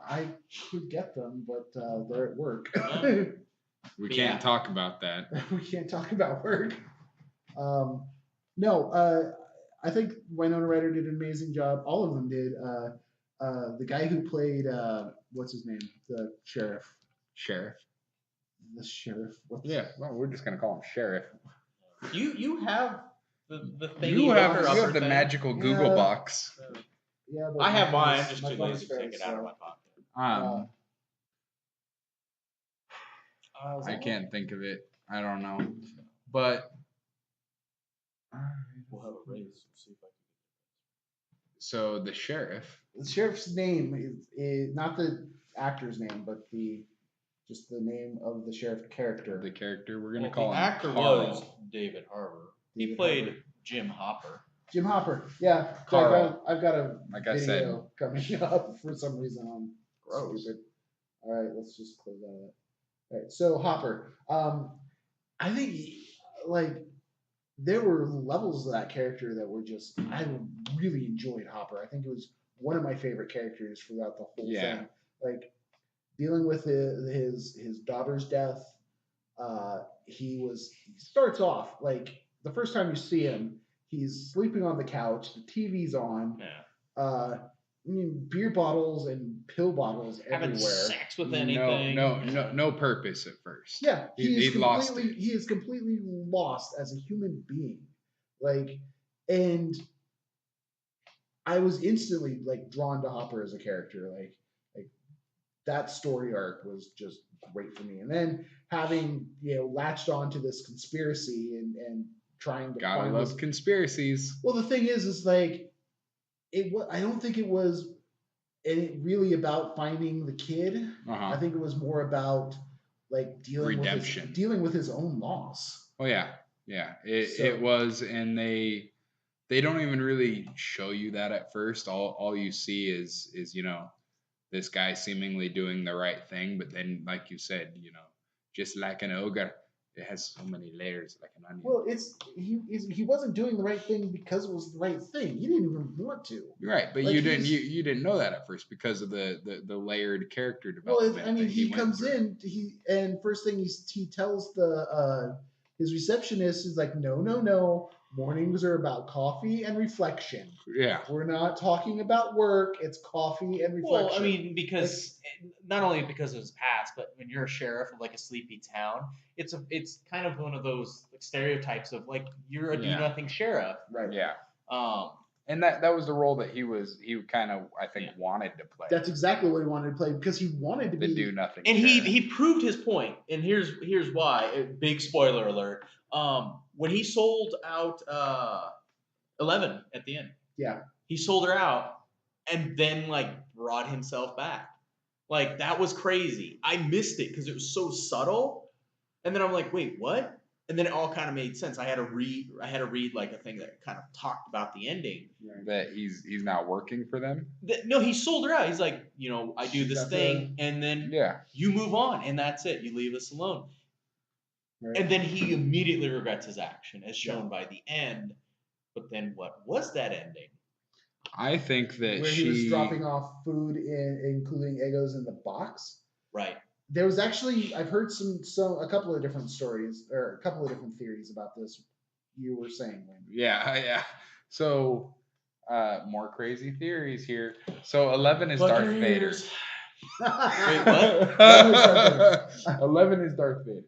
I could get them, but they're at work. We can't talk about that. We can't talk about work. No, I think Winona Ryder did an amazing job. All of them did. The guy who played what's his name? The sheriff. The sheriff. Yeah, well, we're just gonna call him Sheriff. You have the thing. You have the magical Google box. Yeah, I have mine. I'm just my too phone's lazy to take it out of my pocket. I can't think of it. I don't know, but We'll have a race. We'll see if I so the sheriff. The sheriff's name is not the actor's name, but just the name of the sheriff character. The character we're gonna can. call The him actor Carl. was David Harbour. He David played Harbour. Jim Hopper. Jim Hopper. Yeah. Carl. I've got a Like I video said. coming up for some reason on Gross. stupid. All right, let's just close that out. All right, so Hopper. I think there were levels of that character that were just I really enjoyed Hopper. I think it was one of my favorite characters throughout the whole thing. Like dealing with his daughter's death. He starts off like the first time you see him, he's sleeping on the couch. The TV's on. Yeah. Beer bottles and pill bottles Having everywhere. sex with anything. No purpose at first. Yeah, He lost it. He is completely lost as a human being. And I was instantly drawn to Hopper as a character. Like that story arc was just great for me. And then having latched onto this conspiracy and trying to Gotta find love conspiracies. Well, the thing is I don't think it was really about finding the kid. I think it was more about dealing with his own loss. Oh yeah. It was, and they don't even really show you that at first. All you see is this guy seemingly doing the right thing, but then like you said, just like an ogre, it has so many layers like an onion. Well, he wasn't doing the right thing because it was the right thing. He didn't even want to. Right, but you didn't know that at first because of the layered character development. Well, I mean, he comes in, and first thing he tells his receptionist is like, no, mornings are about coffee and reflection. Yeah, we're not talking about work. It's coffee and reflection. Well, I mean, because not only because of his past, but when you're a sheriff of a sleepy town, it's kind of one of those stereotypes of you're a do nothing sheriff. Right. Yeah. And that was the role that he kind of I think wanted to play. That's exactly what he wanted to play because he wanted to be do nothing. And he proved his point. And here's why. Big spoiler alert. When he sold out 11 at the end. Yeah. He sold her out and then brought himself back. That was crazy. I missed it because it was so subtle. And then I'm like, wait, what? And then it all kind of made sense. I had to read a thing that kind of talked about the ending. That he's not working for them. No, he sold her out. He's like, I do this thing, and then you move on, and that's it. You leave us alone. Right. And then he immediately regrets his action, as shown by the end. But then, what was that ending? I think that where he was dropping off food, including Eggos, in the box. Right. There was actually, I've heard a couple of different stories or a couple of different theories about this. You were saying, Wayne. Yeah. So, more crazy theories here. So 11 is Darth Vader. Wait, what? 11 is Darth Vader.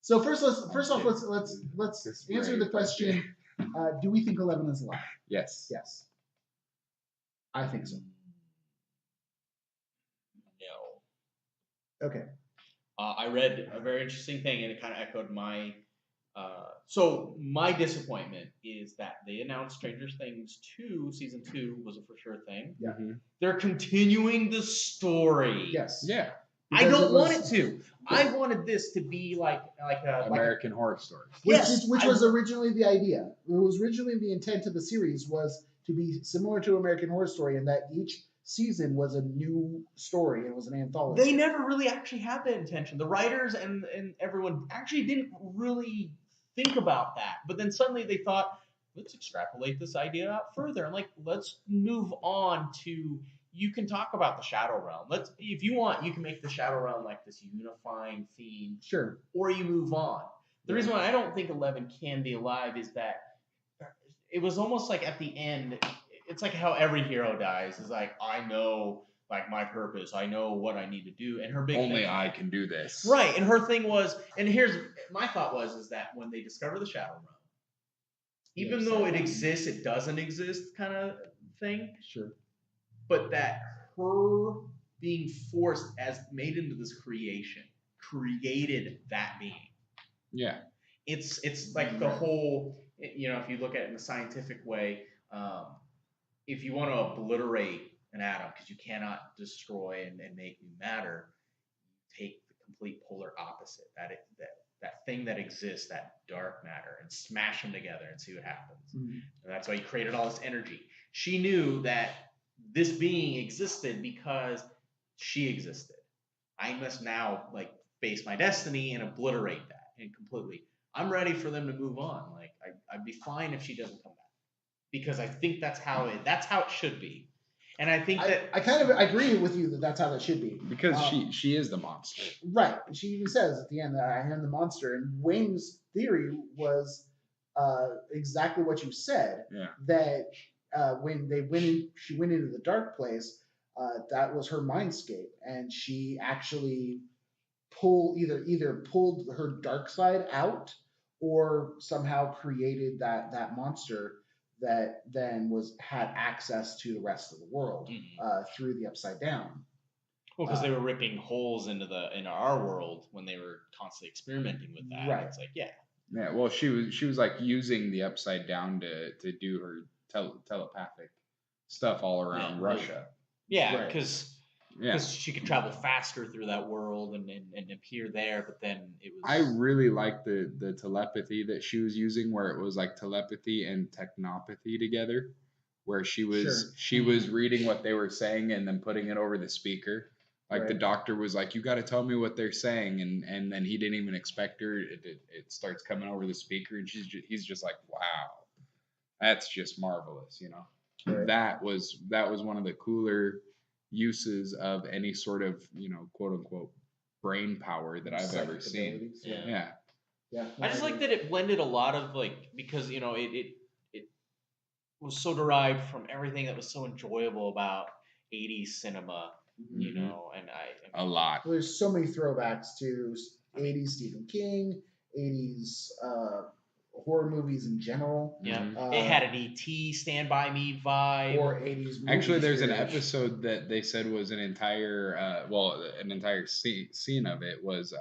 So first off, let's answer the question. Do we think 11 is alive? Yes. Yes. I think so. Okay. I read a very interesting thing, and it kind of echoed my. So my disappointment is that they announced Stranger Things 2, season 2 was a for sure thing. Yeah. They're continuing the story. Yes. Yeah. I don't want it to. I wanted this to be like a American Horror Story. Which was originally the idea. It was originally the intent of the series was to be similar to American Horror Story in that each season was a new story. It was an anthology. They never really actually had that intention. The writers and everyone actually didn't really think about that. But then suddenly they thought, let's extrapolate this idea out further. And let's move on to, you can talk about the Shadow Realm. If you want, you can make the Shadow Realm like this unifying theme. Sure. Or you move on. The reason why I don't think 11 can be alive is that it was almost like at the end, it's like how every hero dies. It's like, I know my purpose. I know what I need to do. And her big Only thing, I can do this. right. And her thing was, and here's my thought is that when they discover the Shadow Realm, even though it exists, it doesn't exist kind of thing. Sure. But that her being forced as made into this creation created that being. Yeah. It's like the whole, if you look at it in a scientific way, if you want to obliterate an atom, because you cannot destroy and make new matter, you take the complete polar opposite, that thing that exists, that dark matter, and smash them together and see what happens. Mm-hmm. And that's why he created all this energy. She knew that this being existed because she existed. I must now face my destiny and obliterate that and completely. I'm ready for them to move on. I'd be fine if she doesn't come back, because I think that's how it should be. And I think that I kind of agree with you that that's how that should be. Because she is the monster. Right. She even says at the end that I am the monster. And Wayne's theory was exactly what you said. Yeah. That when she went into the dark place, that was her mindscape, and she actually either pulled her dark side out or somehow created that monster that then had access to the rest of the world through the Upside Down. Well, because they were ripping holes into our world when they were constantly experimenting with that. Right. It's like, yeah. Yeah. Well, she was using the Upside Down to do her telepathic stuff all around Russia. Yeah, because right. she could travel faster through that world and appear there, but then it was. I really liked the telepathy that she was using, where it was like telepathy and technopathy together, where she was reading what they were saying and then putting it over the speaker. Like the doctor was like, "You got to tell me what they're saying," and then he didn't even expect her. It starts coming over the speaker, and he's just like, "Wow, that's just marvelous," Right. That was one of the cooler uses of any sort of quote unquote brain power that I've ever seen. Yeah. I just like that it blended a lot of because it was so derived from everything that was so enjoyable about 80s cinema, and a lot. Well, there's so many throwbacks to 80s Stephen King, 80s horror movies in general. Yeah, it had an E.T. Stand By Me vibe. Or 80s movies. Actually, there's an episode that they said was an entire scene of it was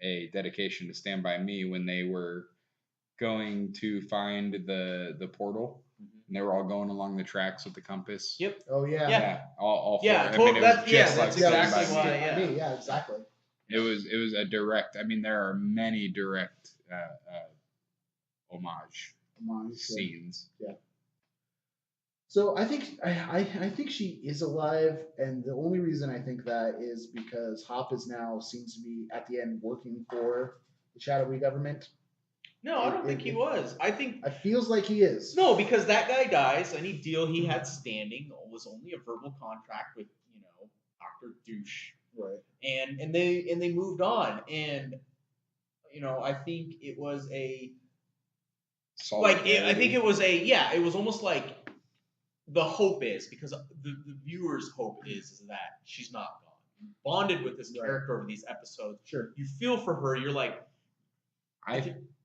a dedication to Stand By Me when they were going to find the portal. And they were all going along the tracks with the compass. Yep. Oh yeah. Yeah. All yeah. four. That's exactly why. Yeah, exactly. It was a direct. I mean, there are many direct homage scenes. Yeah. So I think she is alive, and the only reason I think that is because Hop seems to be at the end working for the shadowy government. No, I don't think he was. I think it feels like he is. No, because that guy dies. Any deal he had standing was only a verbal contract with Dr. Douche. Right. And they moved on, and I think it was a I think it was it was almost like the hope is, because the viewer's hope is that she's not gone. You bonded with this character over these episodes. Sure. You feel for her. You're like,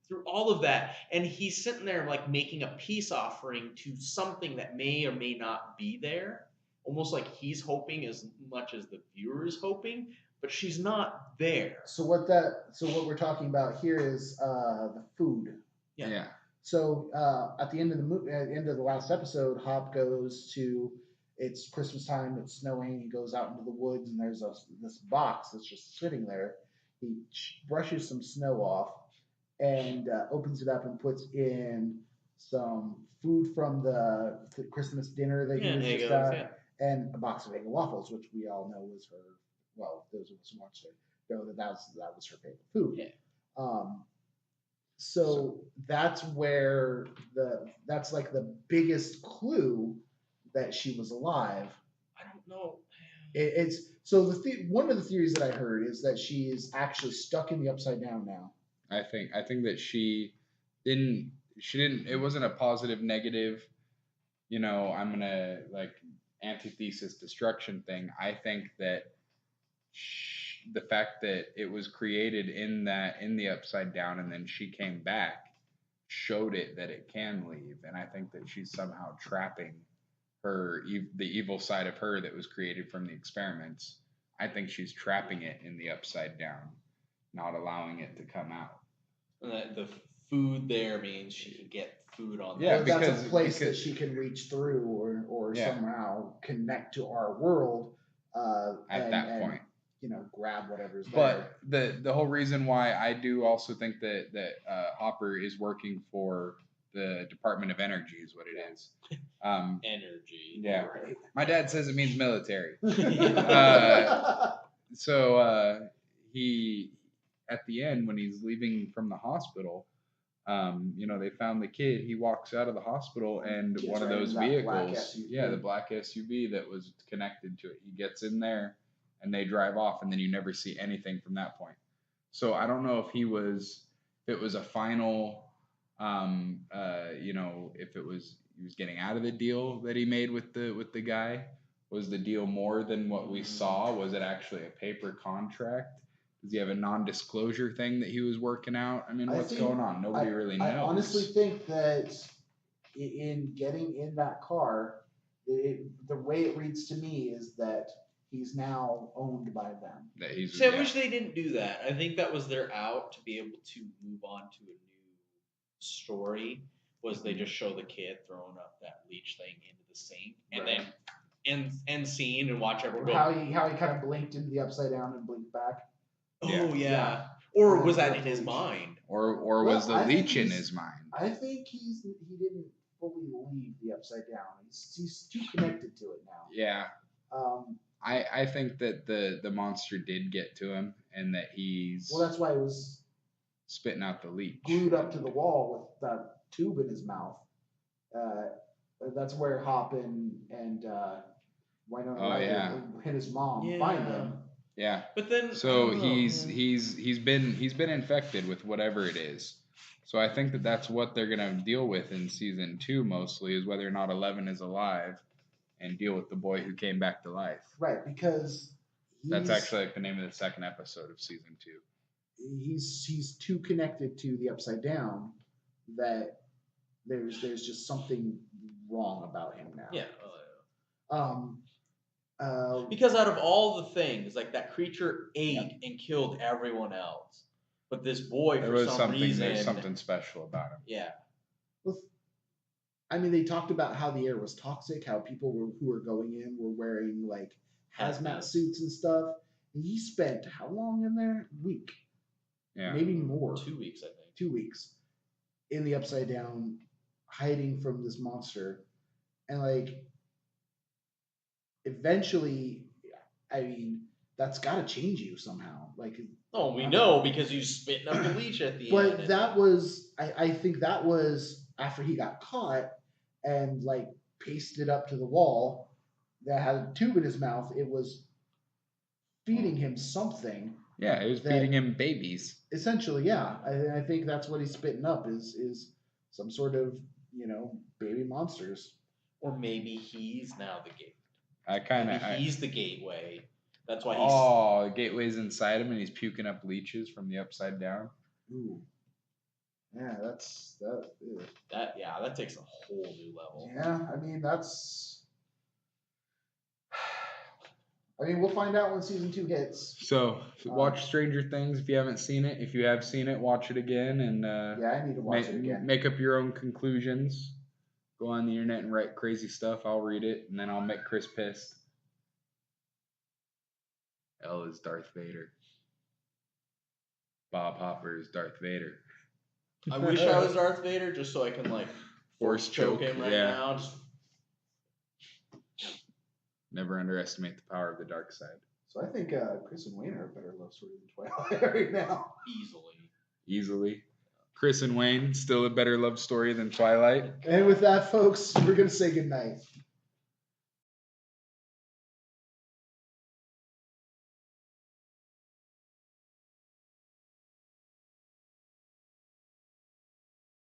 through all of that, and he's sitting there making a peace offering to something that may or may not be there. Almost like he's hoping as much as the viewer is hoping, but she's not there. So what we're talking about here is the food. Yeah. So at the end of at the end of the last episode, Hop goes to. It's Christmas time. It's snowing. He goes out into the woods, and there's this box that's just sitting there. He brushes some snow off and opens it up and puts in some food from the Christmas dinner that he was just at, and a box of Eggo waffles, which we all know was her. Well, those of us who watched it know that was her favorite food. Yeah. So that's where that's like the biggest clue that she was alive. I don't know. It's so one of the theories that I heard is that she is actually stuck in the Upside Down now. I think that she didn't. It wasn't a positive negative. I'm gonna like antithesis destruction thing. I think that the fact that it was created in the Upside Down and then she came back showed it that it can leave, and I think that she's somehow trapping the evil side of her that was created from the experiments. I think she's trapping it in the Upside Down, not allowing it to come out. And the food there means she can get food on. Yeah, that's a place that she can reach through or somehow connect to our world at that point. Grab whatever's there. But the whole reason why I do also think that Hopper is working for the Department of Energy is what it is. Energy. Yeah. My dad says it means military. So he, at the end, when he's leaving from the hospital, they found the kid. He walks out of the hospital and one of those vehicles, the black SUV that was connected to it. He gets in there and they drive off, and then you never see anything from that point. So I don't know if it was a final, if he was getting out of the deal that he made with the guy. Was the deal more than what we saw? Was it actually a paper contract? Does he have a non-disclosure thing that he was working out? I mean, what's going on? Nobody really knows. I honestly think that in getting in that car, the way it reads to me is that he's now owned by them. I wish they didn't do that. I think that was their out to be able to move on to a new story. Was they just show the kid throwing up that leech thing into the sink, and then end scene and watch everyone go. How he kind of blinked into the Upside Down and blinked back. Oh yeah. Or was that in his mind? Or was the leech in his mind? I think he didn't fully leave the Upside Down. He's too connected to it now. Yeah. I think that the monster did get to him and that he's. Well, that's why he was spitting out the leech. Glued up to the wall with that tube in his mouth. That's where Hop and Winona and his mom find him. Yeah. But then so he's been infected with whatever it is. So I think that's what they're gonna deal with in season 2 mostly, is whether or not 11 is alive and deal with the boy who came back to life. Right, because that's actually like the name of the second episode of season 2. He's too connected to the Upside Down that there's just something wrong about him now. Yeah. Because out of all the things, like that creature ate and killed everyone else, but this boy for some reason, there's something special about him. Yeah. I mean, they talked about how the air was toxic, how people who were going in were wearing like hazmat suits and stuff. And he spent how long in there? A week. Yeah. Maybe more. 2 weeks, I think. 2 weeks in the Upside Down, hiding from this monster. And like, eventually, I mean, that's got to change you somehow. Like, oh, we know because you spitting up the leech at the end. But that was, I think that was after he got caught and like pasted up to the wall that had a tube in his mouth. It was feeding him something. Yeah, it was feeding him babies. Essentially, yeah. I think that's what he's spitting up is some sort of, baby monsters. Or maybe he's now the gate. He's the gateway. That's why he's. Oh, the gateway's inside him and he's puking up leeches from the Upside Down. Ooh. Yeah, that's that. Ew. That takes a whole new level. Yeah, I mean I mean, we'll find out when season 2 hits. So watch Stranger Things if you haven't seen it. If you have seen it, watch it again and I need to watch it again. Make up your own conclusions. Go on the internet and write crazy stuff. I'll read it and then I'll make Chris pissed. Elle is Darth Vader. Bob Hopper is Darth Vader. I wish I was Darth Vader just so I can like force choke him right now. Just... Never underestimate the power of the dark side. So I think Chris and Wayne are a better love story than Twilight right now. Easily. Chris and Wayne, still a better love story than Twilight. And with that, folks, we're going to say goodnight.